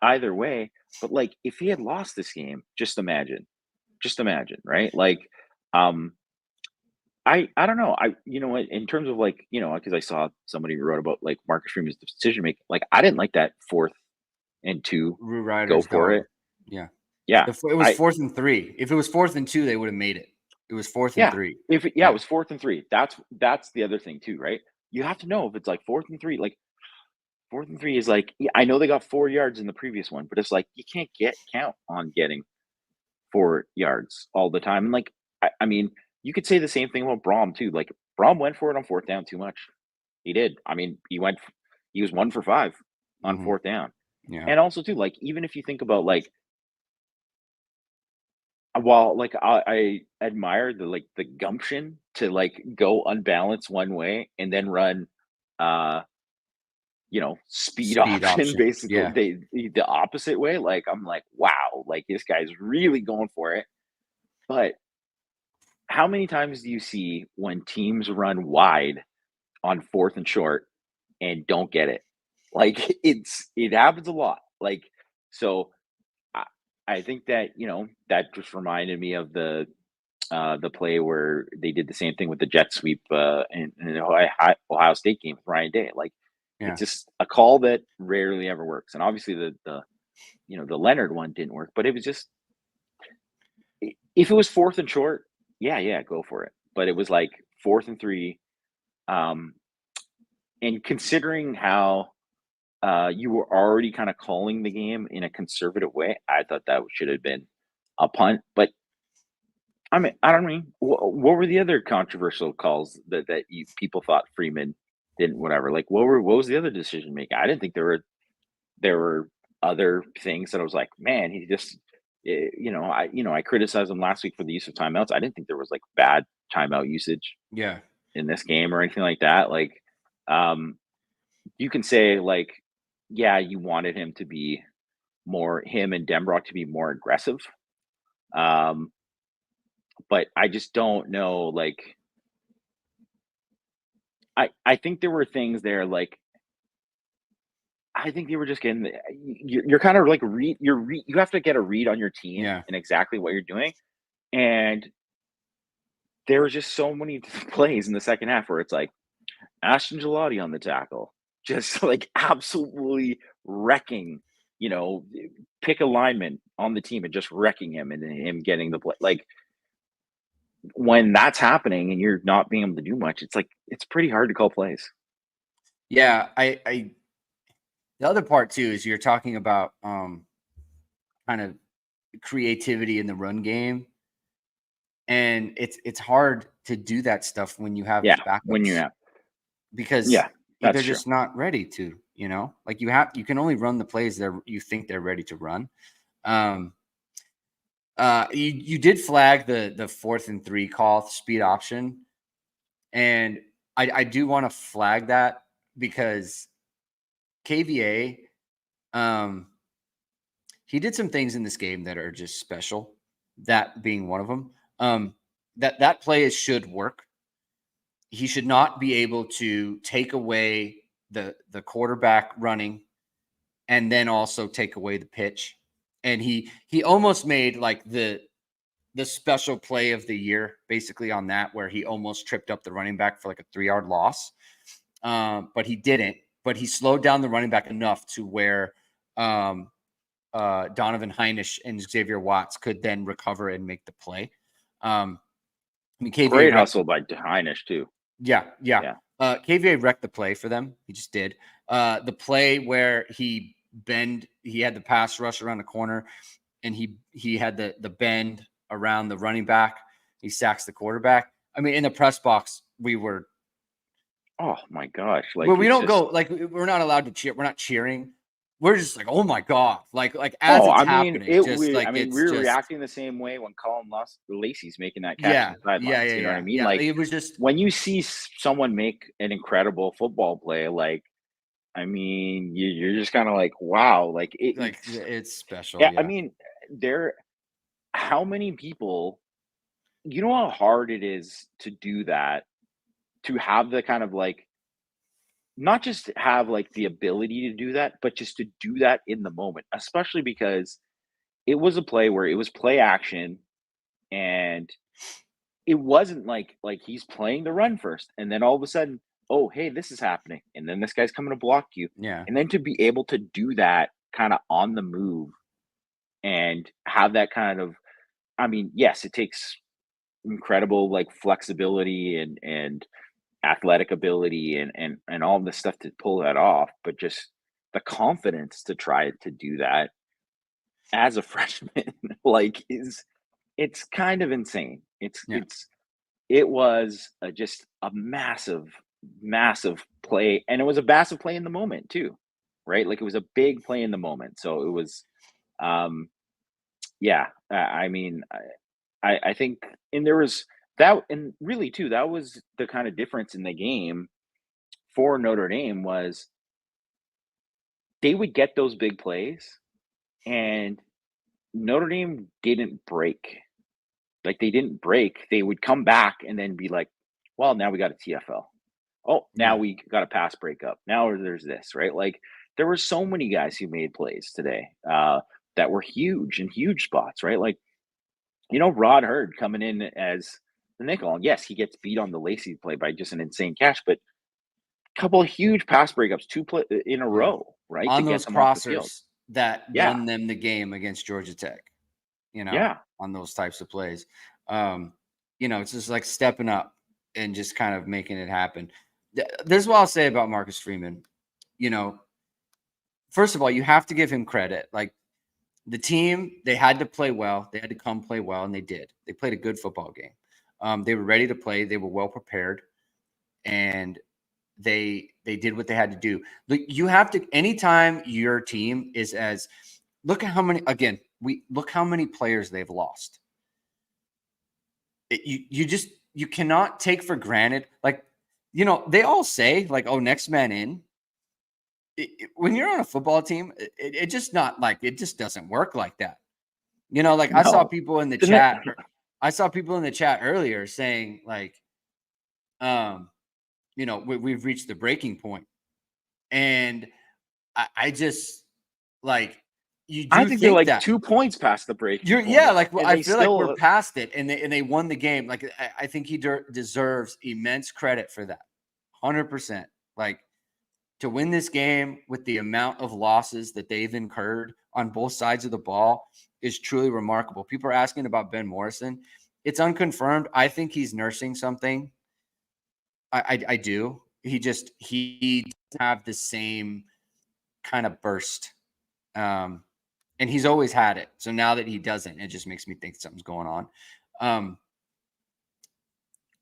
either way. But like, if he had lost this game, just imagine, right? Like, um, I don't know. In terms of like, because I saw somebody who wrote about like Marcus Freeman's decision making. Like, I didn't like that 4th and 2 Rue go Ryder's for dog. it. Yeah. Yeah. It was 4th and 3. If it was 4th and 2, they would have made it. It was 4th and Yeah. 3. It was 4th and 3. That's the other thing too, right? You have to know if it's like 4th and 3. Like 4th and 3 is like, I know they got 4 yards in the previous one, but it's like you can't count on getting 4 yards all the time. And like, I mean, you could say the same thing about Braum too. Like Braum went for it on 4th down too much. He did. I mean, he was 1 for 5 on Mhm. 4th down. Yeah. And also too, like, even if you think about like, while like I admire the gumption to like go unbalanced one way and then run uh speed Speed option option. basically Yeah. the opposite way. Like, I'm like, wow, like this guy's really going for it. But how many times do you see when teams run wide on 4th and short and don't get it? Like, it happens a lot. Like, so I, I think that that just reminded me of the play where they did the same thing with the jet sweep in the Ohio State game with Ryan Day. Like, Yeah. it's just a call that rarely ever works. And obviously the Leonard one didn't work, but it was just, if it was 4th and short, yeah, go for it. But it was like 4th and 3, um, and considering how you were already kind of calling the game in a conservative way, I thought that should have been a punt. But I mean, I don't mean, what were the other controversial calls that people thought Freeman didn't, whatever? Like, what was the other decision making? I didn't think there were other things that I was like, man, he just, I criticized him last week for the use of timeouts. I didn't think there was like bad timeout usage Yeah. in this game or anything like that. Like, um, you can say like, yeah, you wanted him and Dembrock to be more aggressive. Um, but I just don't know, like, I think there were things there, like, I think they were just getting you're kind of like you have to get a read on your team Yeah. and exactly what you're doing. And there was just so many plays in the second half where it's like Ashton Gelati on the tackle, just like absolutely wrecking, you know, pick alignment on the team and just wrecking him and him getting the play. Like, when that's happening and you're not being able to do much, it's like it's pretty hard to call plays. Yeah. I the other part too is you're talking about kind of creativity in the run game. And it's hard to do that stuff when you have Yeah, when you backups have, because yeah, they're that's true. just not ready to, like you can only run the plays that you think they're ready to run. Um, you did flag the 4th and 3 call speed option, and I do want to flag that because KVA, he did some things in this game that are just special. That being one of them. That play should work. He should not be able to take away the quarterback running and then also take away the pitch. And he almost made like the special play of the year basically on that, where he almost tripped up the running back for like a 3-yard loss. But he didn't. But he slowed down the running back enough to where Donovan Heinisch and Xavier Watts could then recover and make the play. I mean, KVA Great wrecked. hustle by Heinisch too. Yeah. Yeah, KVA wrecked the play for them. He just did. The play where he had the pass rush around the corner. and he had the bend around the running back. He sacks the quarterback. I mean, in the press box, we were. Oh my gosh! Like, Well, we it's don't just, go like we're not allowed to cheer. We're not cheering. We're just like, oh my god, like as oh, it's I mean, happening, just like it's we're just reacting the same way when Colin Lacey's making that catch on yeah, the yeah, sidelines. yeah, You know what I yeah, mean? yeah. Like, It was just when you see someone make an incredible football play, like, I mean, you're just kind of like, wow, like like it's special. yeah. I Yeah, mean, how many people, you know, how hard it is to do that, to have the kind of like, not just have like the ability to do that, but just to do that in the moment, especially because it was a play where it was play action, and it wasn't like he's playing the run first and then all of a sudden, oh, hey, this is happening, and then this guy's coming to block you, yeah, and then to be able to do that kind of on the move and have that kind of, I mean, yes, it takes incredible like flexibility and athletic ability and all this stuff to pull that off, but just the confidence to try to do that as a freshman, like, is, it's kind of insane. yeah, It was just a massive, massive play, and it was a massive play in the moment too, right? Like, it was a big play in the moment, so it was, um, yeah. I mean, I think, and there was that, and really too, that was the kind of difference in the game for Notre Dame, was they would get those big plays, and Notre Dame didn't break. Like, they didn't break. They would come back and then be like, well, now we got a TFL. Oh, now yeah. we got a pass breakup. Now there's this, right? Like, there were so many guys who made plays today, that were huge in huge spots, right? Like, Rod Hurd coming in as the nickel. And yes, he gets beat on the Lacey play by just an insane catch, but a couple of huge pass breakups, two play in a Yeah. row, right, to On get those them off the field. crossers that Yeah, won them the game against Georgia Tech, yeah. on those types of plays. Um, it's just like stepping up and just kind of making it happen. This is what I'll say about Marcus Freeman. You know, first of all, you have to give him credit. Like the team, they had to play well. They had to come play well, and they did. They played a good football game. They were ready to play. They were well prepared, and they did what they had to do. Look, you have to, anytime your team is as, look at how many, again, we look how many players they've lost. You cannot take for granted, like, they all say like, oh, next man in. When you're on a football team, it just not like, it just doesn't work like that. Like I saw No. people in the Didn't it? chat. I saw people in the chat earlier saying like, um, we've reached the breaking point. And I just like, you I do think they're think like that 2 points past the breaking yeah, point, like and I they feel like we're still, past it, and they won the game. Like I think he deserves immense credit for that, 100%. Like to win this game with the amount of losses that they've incurred on both sides of the ball is truly remarkable. People are asking about Ben Morrison. It's unconfirmed. I think he's nursing something. I do. He doesn't have the same kind of burst. And he's always had it. So now that he doesn't, it just makes me think something's going on.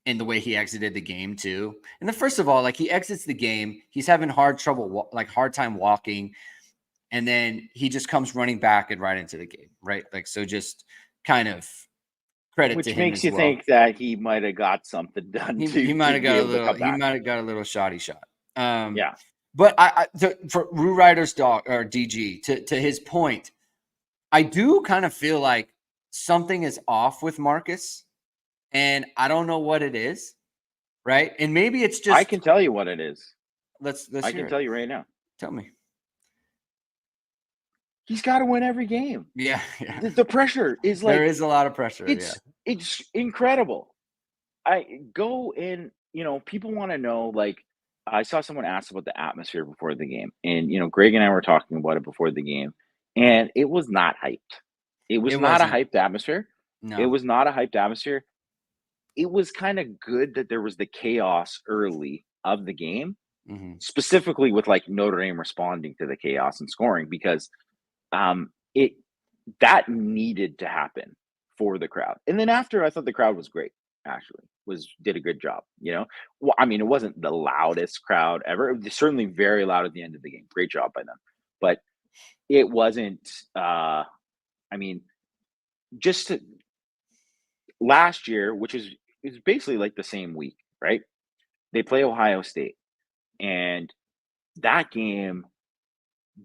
And the way he exited the game too. And first of all, like he exits the game, he's having hard time walking. And then he just comes running back and right into the game, right? Like, so just kind of credit to which him makes as you well. think that he might have got something done He to might have be got a able to little, come back. shoddy shot. Um, Yeah. but for Rue Ryder's dog or DG, to his point, I do kind of feel like something is off with Marcus, and I don't know what it is, right? And maybe it's I just can tell you what it is. let's I hear can it. tell you right now. Tell me. He's got to win every game. Yeah, yeah. The pressure is There like, is a lot of pressure. Yeah. it's incredible. I go in, people want to know, like, I saw someone ask about the atmosphere before the game, and Greg and I were talking about it before the game, and it was not hyped. It was It not a wasn't. hyped atmosphere. It No. was not a hyped atmosphere. It was kind of good that there was the chaos early of the game, Mm-hmm. specifically with like Notre Dame responding to the chaos and scoring, because it that needed to happen for the crowd. And then after, I thought the crowd was great. Actually, did a good job. Well, I mean, it wasn't the loudest crowd ever. It was certainly very loud at the end of the game. Great job by them, but it wasn't. I mean, just last year, which is basically like the same week, right? They play Ohio State, and that game,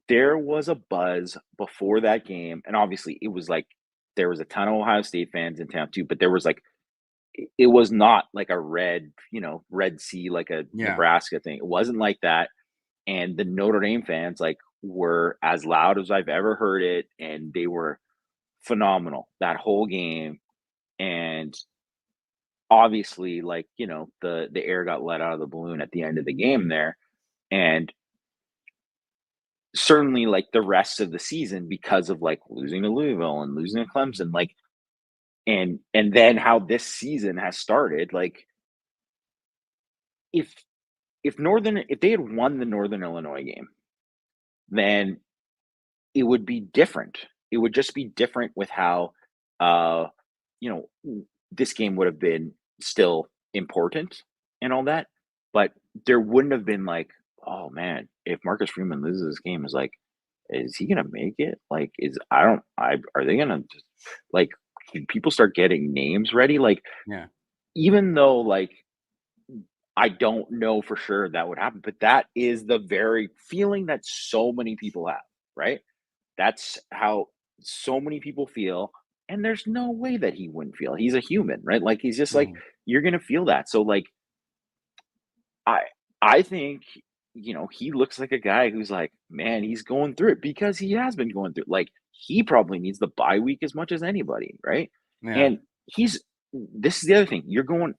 there was a buzz before that game, and obviously it was like there was a ton of Ohio State fans in town too, but there was like it was not like a Red Sea, like a Yeah. Nebraska thing. It wasn't like that. And the Notre Dame fans like were as loud as I've ever heard it, and they were phenomenal that whole game. And obviously, like, the air got let out of the balloon at the end of the game there. And certainly like the rest of the season, because of like losing to Louisville and losing to Clemson, like and then how this season has started, like if if they had won the Northern Illinois game, then it would be different. It would just be different with how uh you know this game would have been still important and all that, but there wouldn't have been like, oh man, if Marcus Freeman loses this game, is he gonna make it? Like, are they gonna just like, can people start getting names ready? Like, Yeah. even though like I don't know for sure that would happen, but that is the very feeling that so many people have, right? That's how so many people feel, and there's no way that he wouldn't feel. He's a human, right? Like, he's just like, Mhm. you're gonna feel that. So like I I think, he looks like a guy who's like, man, he's going through it because he has been going through it. Like, he probably needs the bye week as much as anybody, right? Yeah. And he's this is the other thing. You're going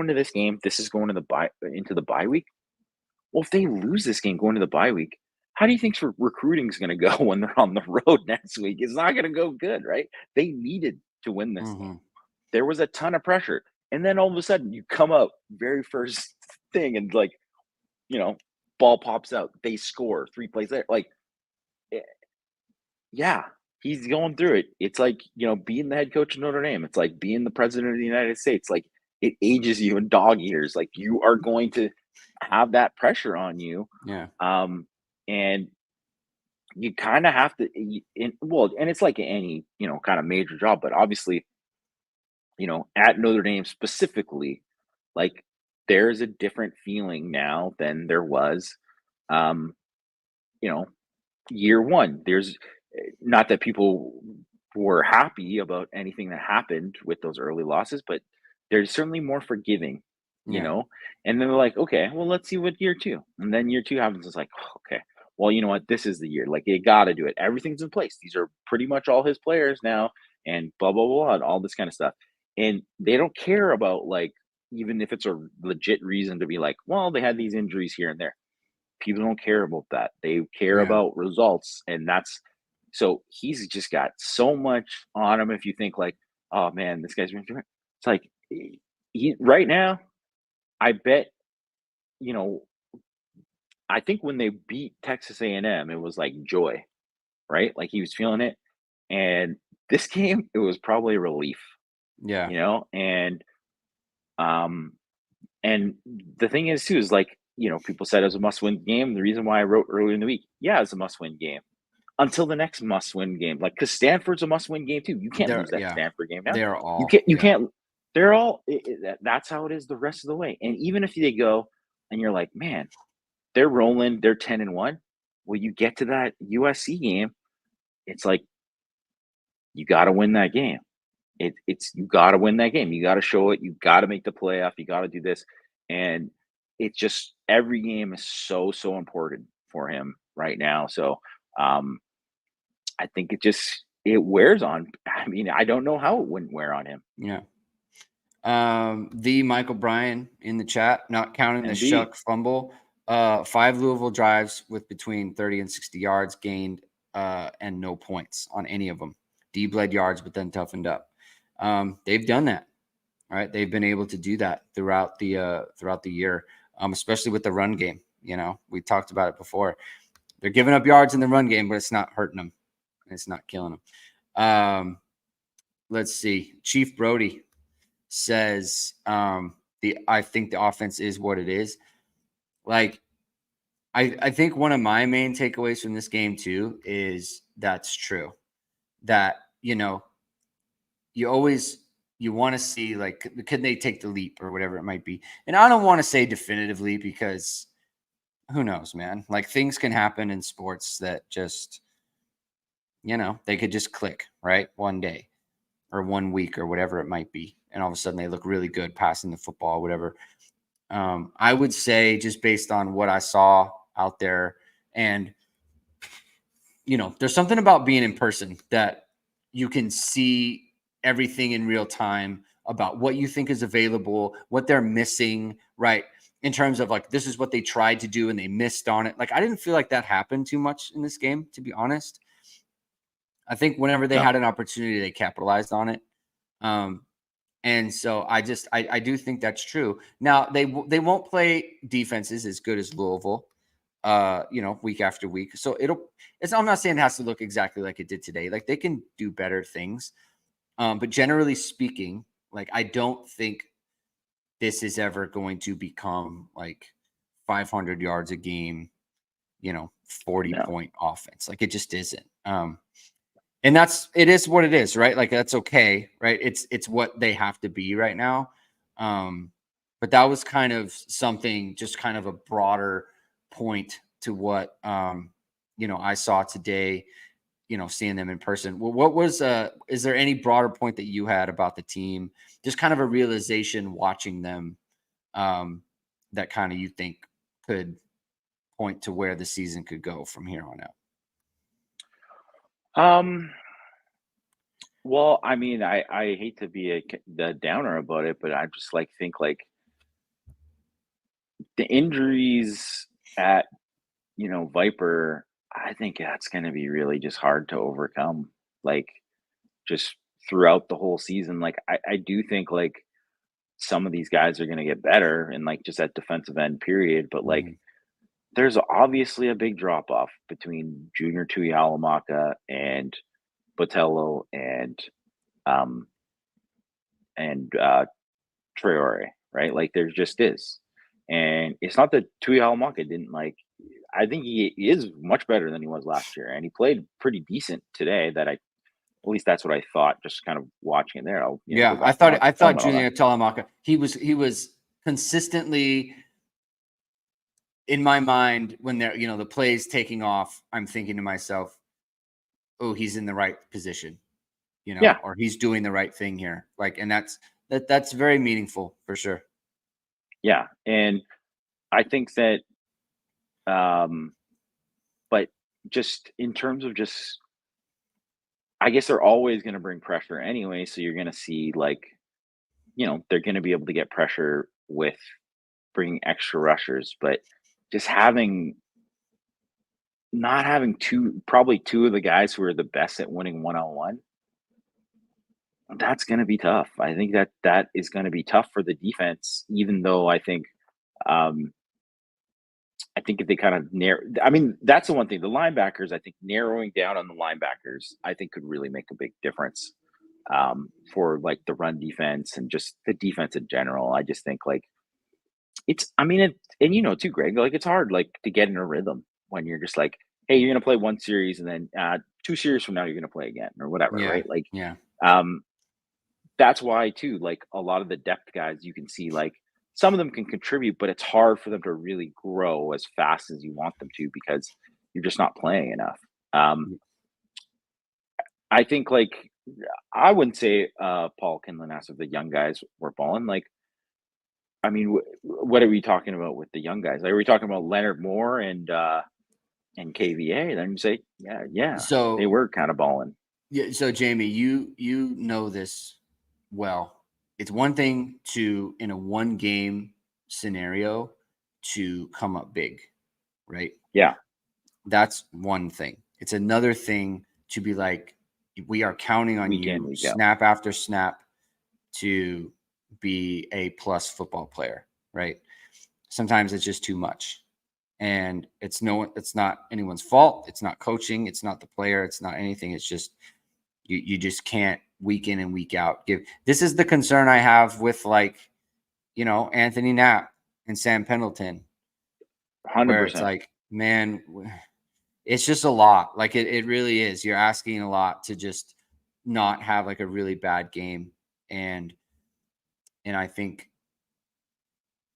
to this game. This is going to the bye into the bye week. Well, if they lose this game going to the bye week, how do you think recruiting is going to go when they're on the road next week? It's not going to go good, right? They needed to win this game. Mhm. There was a ton of pressure, and then all of a sudden, you come up very first thing, and like, you know, ball pops out, they score 3 plays there. Like, eh, yeah, he's going through it. It's like, being the head coach of Notre Dame. It's like being the president of the United States. Like, it ages you in dog years. Like, you are going to have that pressure on you. Yeah. And you kind of have to, and it's like any, kind of major job, but obviously, at Notre Dame specifically, like, there's a different feeling now than there was, um, you know, year one. There's not that people were happy about anything that happened with those early losses, but there's certainly more forgiving, you Yeah. know. And then they're like, okay, well, let's see what year two. And then year two happens. It's like, oh, okay, well, you know what? This is the year. Like, they got to do it. Everything's in place. These are pretty much all his players now, and blah blah blah, and all this kind of stuff. And they don't care about, like, even if it's a legit reason to be like, well, they had these injuries here and there. People don't care about that. They care Yeah. about results, and that's so he's just got so much on him. If you think like, oh man, this guy's been doing it. It's like, he right now, I bet, you know, I think when they beat Texas A&M, it was like joy, right? Like, he was feeling it. And this game, it was probably a relief, Yeah. and um and the thing is too is like, people said it was a must-win game. The reason why I wrote earlier in the week, yeah, it's a must-win game until the next must-win game. Like, because Stanford's a must-win game too. You can't They're lose that yeah. Stanford game now. They're You all can't. You yeah. can't. They're all. That's how it is the rest of the way. And even if they go and you're like, man, they're rolling. They're 10-1. Well, you get to that USC game. It's like, you got to win that game. It's you got to win that game. You got to show it. You got to make the playoff. You got to do this, and it's just every game is so important for him right now. So, um, I think it wears on. I mean, I don't know how it wouldn't wear on him. Yeah. The Michael Bryan in the chat, not counting the Indeed. Shuck fumble, 5 Louisville drives with between 30 and 60 yards gained, and no points on any of them. D bled yards, but then toughened up. They've done that. All right. They've been able to do that throughout the year, especially with the run game. We talked about it before. They're giving up yards in the run game, but it's not hurting them. It's not killing them. Let's see. Chief Brody says I think the offense is what it is. Like, I think one of my main takeaways from this game too is that's true. That, you want to see, like, can they take the leap or whatever it might be. And I don't want to say definitively, because who knows, man? Like, things can happen in sports that just, they could just click, right? One day or 1 week or whatever it might be. And all of a sudden they look really good passing the football, whatever. I would say, just based on what I saw out there, and, there's something about being in person that you can see everything in real time about what you think is available, what they're missing, right? In terms of, like, this is what they tried to do and they missed on it. Like, I didn't feel like that happened too much in this game, to be honest. I think whenever they had an opportunity, they capitalized on it. And so I do think that's true. Now, they won't play defenses as good as Louisville, week after week. So I'm not saying it has to look exactly like it did today. Like, they can do better things. But generally speaking, like, I don't think this is ever going to become like 500 yards a game, 40-point offense. Like, it just isn't. And it is what it is, right? Like, that's okay, right? It's what they have to be right now. But that was kind of something, just kind of a broader point to what, I saw today, seeing them in person. Well, what was, is there any broader point that you had about the team? Just kind of a realization watching them, that kind of you think could point to where the season could go from here on out? Well, I mean, I hate to be the downer about it, but I just think the injuries at Viper. I think that's going to be really just hard to overcome. Like, just throughout the whole season. Like, I do think, like, some of these guys are going to get better, and, like, just at defensive end period. But, like, there's obviously a big drop off between Junior Tuihalamaka and Botello um and Traore, right? Like, there just is. And it's not that Tuihalamaka didn't, like, I think he is much better than he was last year, and he played pretty decent today. At least that's what I thought, just kind of watching it there. I'll, Yeah, go I back and watch thought the film and all Junior that. Talamaka, he was consistently, in my mind, when they're, the plays taking off, I'm thinking to myself, oh, he's in the right position, Yeah, or he's doing the right thing here. Like, and that's very meaningful for sure. yeah, and I think that, but just in terms of just, I guess they're always going to bring pressure anyway. So you're going to see, like, they're going to be able to get pressure with bringing extra rushers, but just not having probably two of the guys who are the best at winning one-on-one, that's going to be tough. I think that is going to be tough for the defense, even though um, I think if they kind of I mean, that's the one thing. The linebackers, I think narrowing down on the linebackers, I think could really make a big difference, for, like, the run defense and just the defense in general. I just think, like, I mean, and too, Greg, like, it's hard, like, to get in a rhythm when you're just like, hey, you're going to play one series, and then 2 series from now, you're going to play again or whatever, Yeah. right? Like, Yeah. that's why too, like, a lot of the depth guys, you can see, like, some of them can contribute, but it's hard for them to really grow as fast as you want them to, because you're just not playing enough. I think, like, I wouldn't say Paul Kinlan asked if the young guys were balling. Like, I mean, what are we talking about with the young guys? Like, are we talking about Leonard Moore and KVA? Then you say, yeah, they So, were kind of balling. yeah. So, Jamie, you know this well. It's one thing to, in a one game scenario, to come up big, right? Yeah, That's one thing. It's another thing to be like, we are counting on week in, you week out. snap after snap to be a plus football player, right? Sometimes it's just too much. And it's not anyone's fault. It's not coaching. It's not the player. It's not anything. It's just, You just can't week in and week out give. This is the concern I have with, like, Anthony Knapp and Sam Pendleton, where it's 100%. like, man, it's just a lot. Like it really is. You're asking a lot to just not have like a really bad game. And I think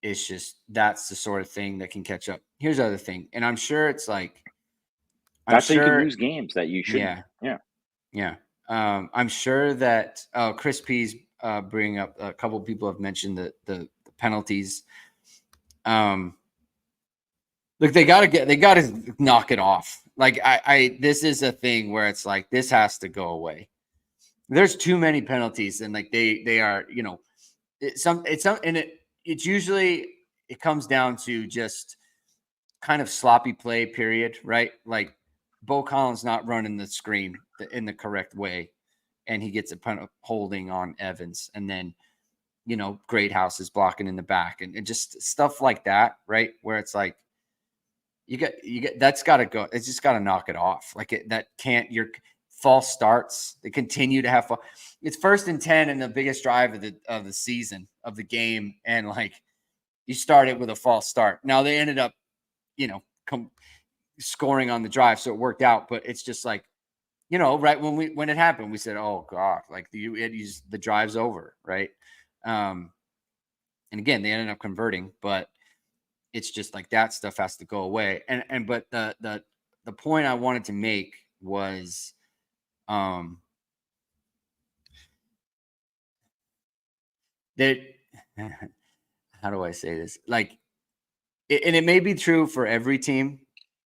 it's just, that's the sort of thing that can catch up. Here's the other thing. And I'm sure it's like, That's how you can lose games that you shouldn't. Yeah. Yeah. I'm sure that Chris P's bring up, a couple of people have mentioned the penalties. Look, they got to knock it off. Like this is a thing where it's like, this has to go away. There's too many penalties, and like they are, it's usually, it comes down to just kind of sloppy play, period, right? Like Bo Collins not running the screen in the correct way, and he gets a holding on Evans, and then Great House is blocking in the back, and just stuff like that, right? Where it's like, you get that's got to go. It's just got to knock it off. Like that can't. Your false starts. They continue to have. It's 1st and 10 in the biggest drive of the season, of the game, and like you started with a false start. Now they ended up, scoring on the drive, so it worked out. But it's just like, right when it happened, we said, "Oh God!" Like the drive's over, right? And again, they ended up converting, but it's just like that stuff has to go away. But the point I wanted to make was, that how do I say this? Like, and it may be true for every team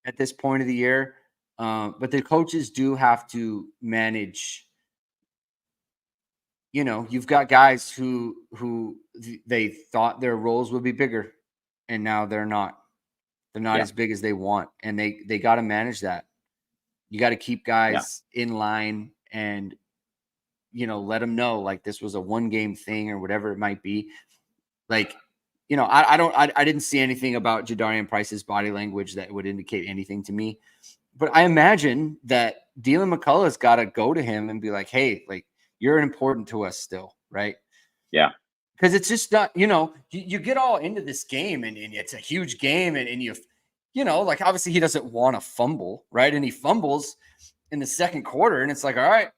at this point of the year, but the coaches do have to manage. You've got guys who they thought their roles would be bigger, and now they're not. They're not as big as they want, and they got to manage that. You got to keep guys in line, and let them know, like, this was a 1-game thing or whatever it might be. Like, I didn't see anything about Jadarian Price's body language that would indicate anything to me, but I imagine that Dylan McCullough's got to go to him and be like, hey, like, you're important to us still, right? Yeah. Because it's just not, you get all into this game, and it's a huge game, and like, obviously he doesn't want to fumble, right? And he fumbles in the second quarter, and it's like, all right,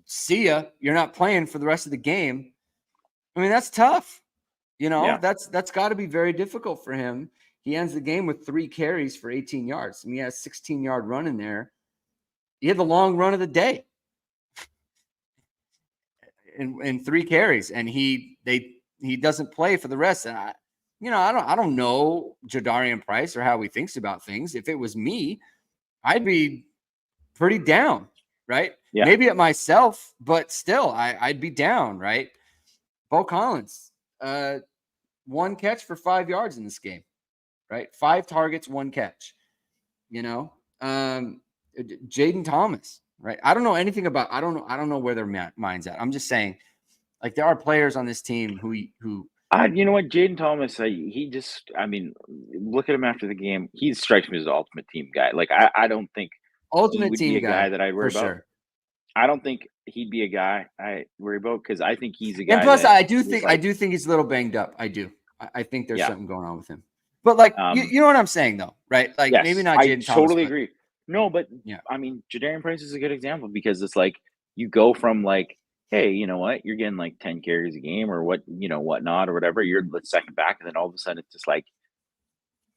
see ya. You're not playing for the rest of the game. I mean, that's tough. That's got to be very difficult for him. He ends the game with 3 carries for 18 yards. I mean, he has a 16-yard run in there. He had the long run of the day in 3 carries, and he doesn't play for the rest. And I don't know Jadarian Price or how he thinks about things. If it was me, I'd be pretty down, right? Yeah. Maybe at myself, but still, I'd be down, right? Bo Collins, 1 catch for 5 yards in this game, right? 5 targets, 1 catch. Jaden Thomas, right? I don't know anything about. I don't know where their mind's at. I'm just saying, like, there are players on this team who. You know what, Jaden Thomas, he just, I mean, look at him after the game. He strikes me as the ultimate team guy. Like, I don't think he would be a guy that I'd worry about. Sure. I don't think he'd be a guy I worry about, because I think he's a guy. And plus, I do think he's a little banged up. I do. I think there's something going on with him. But like, you know what I'm saying, though, right? Like, maybe not Jaden Thomas. I totally agree. No, but I mean, Jadarian Price is a good example, because it's like you go from like, hey, you know what, you're getting like 10 carries a game or whatnot or whatever. You're the second back, and then all of a sudden it's just like,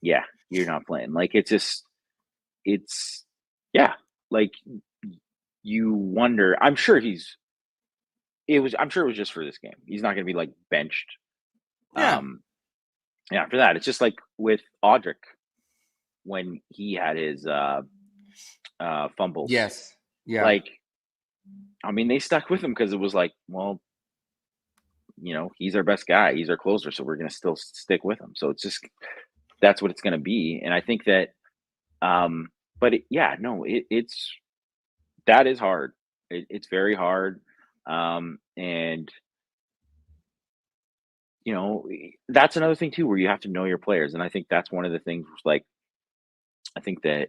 yeah, you're not playing. Like, like, you wonder. I'm sure it was just for this game. He's not going to be like benched. Yeah. After that, it's just like with Audric when he had his fumbles. Yes. Yeah. Like, I mean, they stuck with him because it was like, well, he's our best guy. He's our closer, so we're going to still stick with him. So it's just, that's what it's going to be. And I think that, it's that is hard. It's very hard. And that's another thing too, where you have to know your players. And I think that's one of the things, like, I think that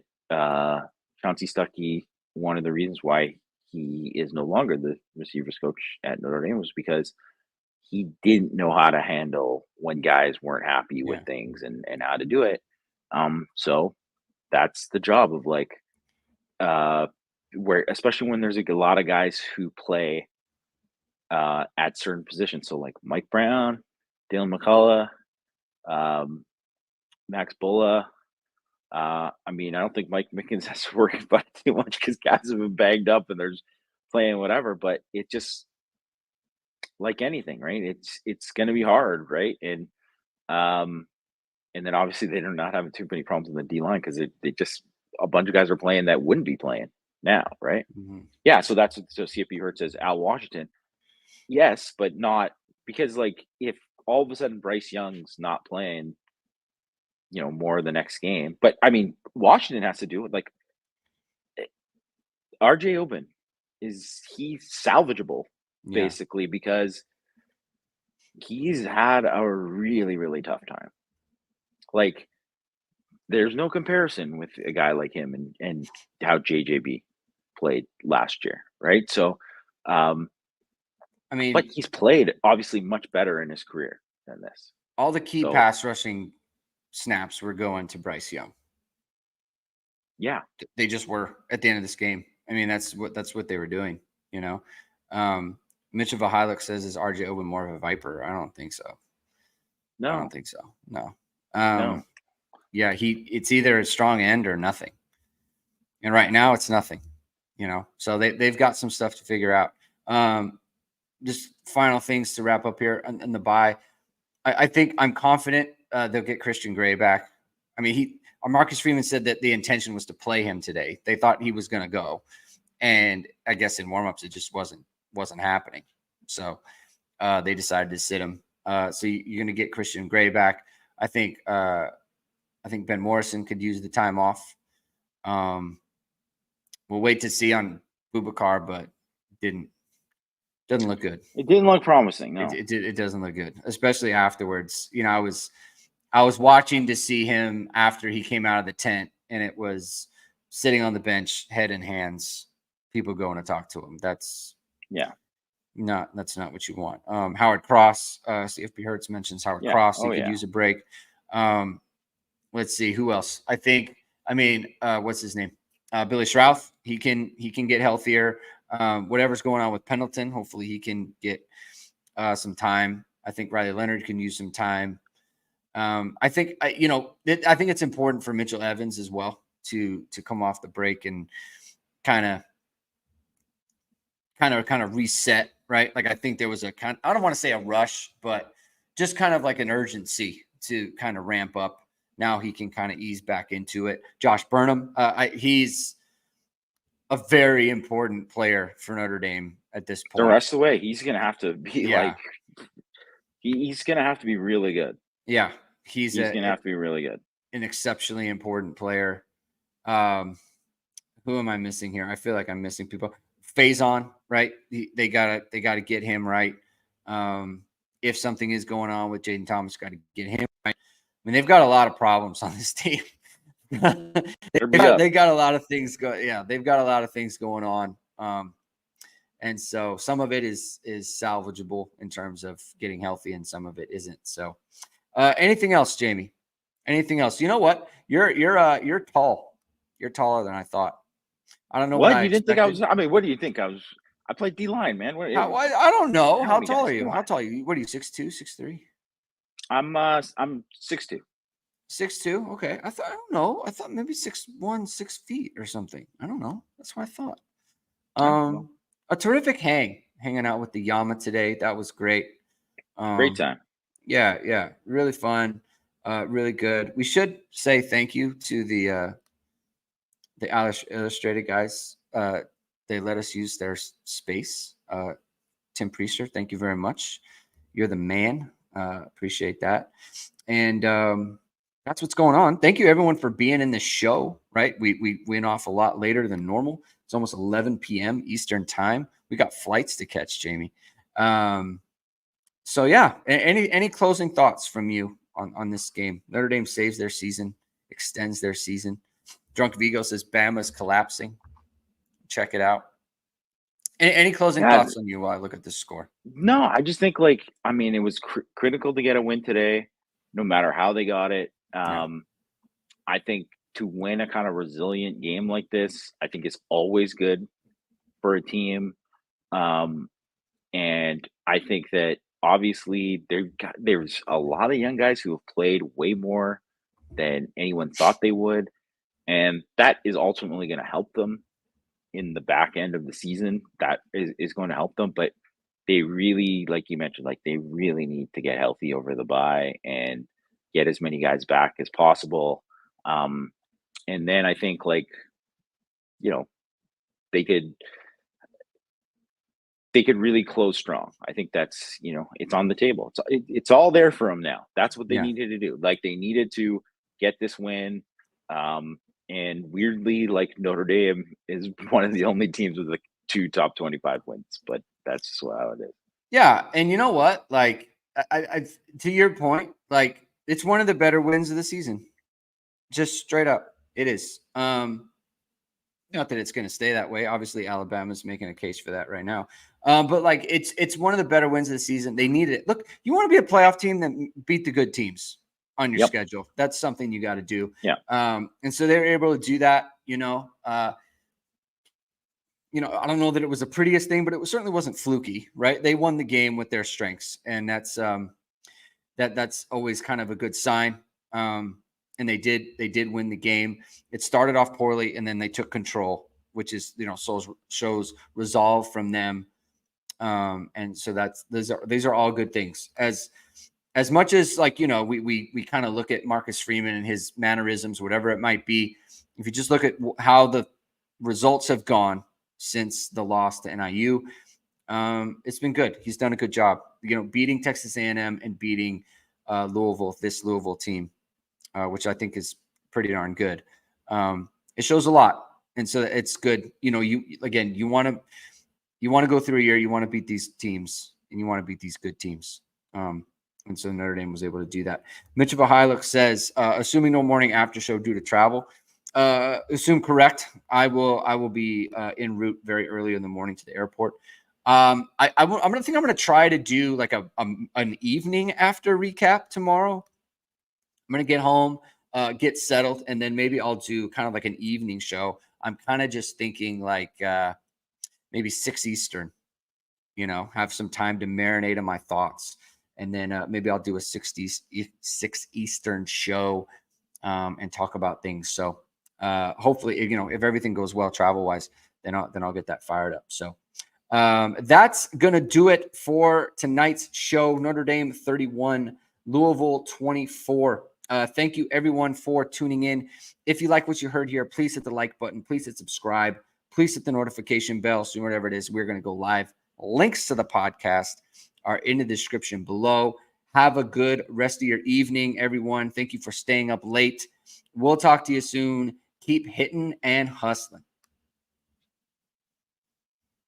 Chauncey Stuckey, one of the reasons why he is no longer the receivers coach at Notre Dame was because he didn't know how to handle when guys weren't happy with Yeah. things and how to do it. So that's the job of like where especially when there's like a lot of guys who play at certain positions. So like Mike Brown, Dalen McCullough, um, Max Bulla. I mean, I don't think Mike Mickens has to worry about it too much because guys have been banged up and they're just playing whatever. But it just like anything, right? It's going to be hard, right? Um, and then obviously they're not having too many problems in the D line because they just a bunch of guys are playing that wouldn't be playing now, right? Mhm. Yeah, so that's what so CFP Hurt says Al Washington. Yes, but not because like if all of a sudden Bryce Young's not playing, more the next game. But I mean, Washington has to do it. Like RJ Oben he's salvageable Yeah. basically because he's had a really, really tough time. Like there's no comparison with a guy like him and how JJB played last year, right? So I but mean, he's played obviously much better in his career than this. all the key So pass rushing snaps were going to Bryce Young. yeah, They just were at the end of this game. I mean, that's what they were doing, Um, Mitchell Vahiluk says, is RJ Oben more of a Viper? I don't think so. I no, don't think so. No. no. Yeah, it's either a strong end or nothing. And right now it's nothing, So they've got some stuff to figure out. Just final things to wrap up here in the bye. I think I'm confident they'll get Christian Gray back. I mean, Marcus Freeman said that the intention was to play him today. They thought he was going to go, and I guess in warmups it just wasn't happening. So they decided to sit him. So you're going to get Christian Gray back. I think Ben Morrison could use the time off. We'll wait to see on Boubacar, but doesn't look good. It didn't look promising. No, It doesn't look good, especially afterwards. I was watching to see him after he came out of the tent, and it was sitting on the bench, head in hands, people going to talk to him. That's not what you want. Howard Cross, CFP Hertz mentions Howard Cross. He could use a break. Let's see who else. What's his name? Billy Schrouth. He can get healthier. Whatever's going on with Pendleton, hopefully he can get some time. I think Riley Leonard can use some time. I think it's important for Mitchell Evans as well to come off the break and kind of reset, right? Like I think there was I don't want to say a rush, but just kind of like an urgency to kind of ramp up. Now he can kind of ease back into it. Josh Burnham, he's a very important player for Notre Dame at this point. The rest of the way, he's going to have to be he's going to have to be really good. Yeah, he's going to have to be really good. An exceptionally important player. Who am I missing here? I feel like I'm missing people. Faison, right? They gotta get him right. If something is going on with Jaden Thomas, got to get him right. I mean, they've got a lot of problems on this team. they got a lot of things going. Yeah, they've got a lot of things going on. And so some of it is salvageable in terms of getting healthy, and some of it isn't. So, anything else, Jamie? Anything else? You know what? You're tall. You're taller than I thought. I don't know what I you didn't expected. think I was. I mean, what do you think I was? I played D line, man. I don't know. How tall are you? How tall are you? What are you? 6'2", 6'3"? I'm 6'2". 6'2". Okay. I don't know. I thought maybe 6'1", 6 feet or something. I don't know. That's what I thought. A terrific hanging out with the Yama today. That was great. Great time. Yeah. Really fun. Really good. We should say thank you to the Alice Illustrated guys. They let us use their space. Tim Priester, thank you very much. You're the man. Appreciate that. And that's what's going on. Thank you, everyone, for being in the show. Right, we went off a lot later than normal. It's almost 11 p.m. Eastern time. We got flights to catch, Jamie. So yeah, any closing thoughts from you on this game? Notre Dame saves their season, extends their season. Drunk Vigo says Bama's collapsing. Check it out. Any closing thoughts on you while I look at this score? No, I just think it was critical to get a win today, no matter how they got it. Yeah. I think to win a kind of resilient game like this, I think is always good for a team. Um, and I think that obviously there's a lot of young guys who have played way more than anyone thought they would, and that is ultimately going to help them in the back end of the season. That is going to help them, but they really, like you mentioned, like they really need to get healthy over the bye and get as many guys back as possible. And then I think you know they could really close strong. I think that's it's on the table. It's all there for them now. That's what they Yeah. needed to do. Like they needed to get this win. And weirdly, like Notre Dame is one of the only teams with like 2 top 25 wins, but that's just how it is. Yeah. And you know what? Like, I to your point, like it's one of the better wins of the season. Just straight up. It is. Not that it's going to stay that way. Obviously, Alabama's making a case for that right now. But like it's one of the better wins of the season. They needed it. Look, you want to be a playoff team that beat the good teams on your schedule. That's something you got to do. Yeah. And so they were able to do that. I don't know that it was the prettiest thing, but it certainly wasn't fluky, right? They won the game with their strengths, and that's always kind of a good sign. And they did win the game. It started off poorly, and then they took control, which is shows resolve from them. And so these are all good things. As much as we kind of look at Marcus Freeman and his mannerisms, whatever it might be. If you just look at how the results have gone since the loss to NIU, it's been good. He's done a good job. Beating Texas A&M and beating this Louisville team. Which I think is pretty darn good. It shows a lot, and so it's good. You want to go through a year. You want to beat these teams, and you want to beat these good teams. And so Notre Dame was able to do that. Mitch of Hilux says, assuming no morning after show due to travel, assume correct. I will be en route very early in the morning to the airport. I'm going to try to do like an evening after recap tomorrow. I'm going to get home, get settled, and then maybe I'll do kind of like an evening show. I'm kind of just thinking like maybe 6 Eastern, have some time to marinate on my thoughts. And then maybe I'll do a 6 Eastern show and talk about things. So hopefully, if everything goes well travel-wise, then I'll get that fired up. So that's going to do it for tonight's show. Notre Dame 31, Louisville 24. Thank you, everyone, for tuning in. If you like what you heard here, please hit the like button. Please hit subscribe. Please hit the notification bell. So whatever it is, we're going to go live. Links to the podcast are in the description below. Have a good rest of your evening, everyone. Thank you for staying up late. We'll talk to you soon. Keep hitting and hustling.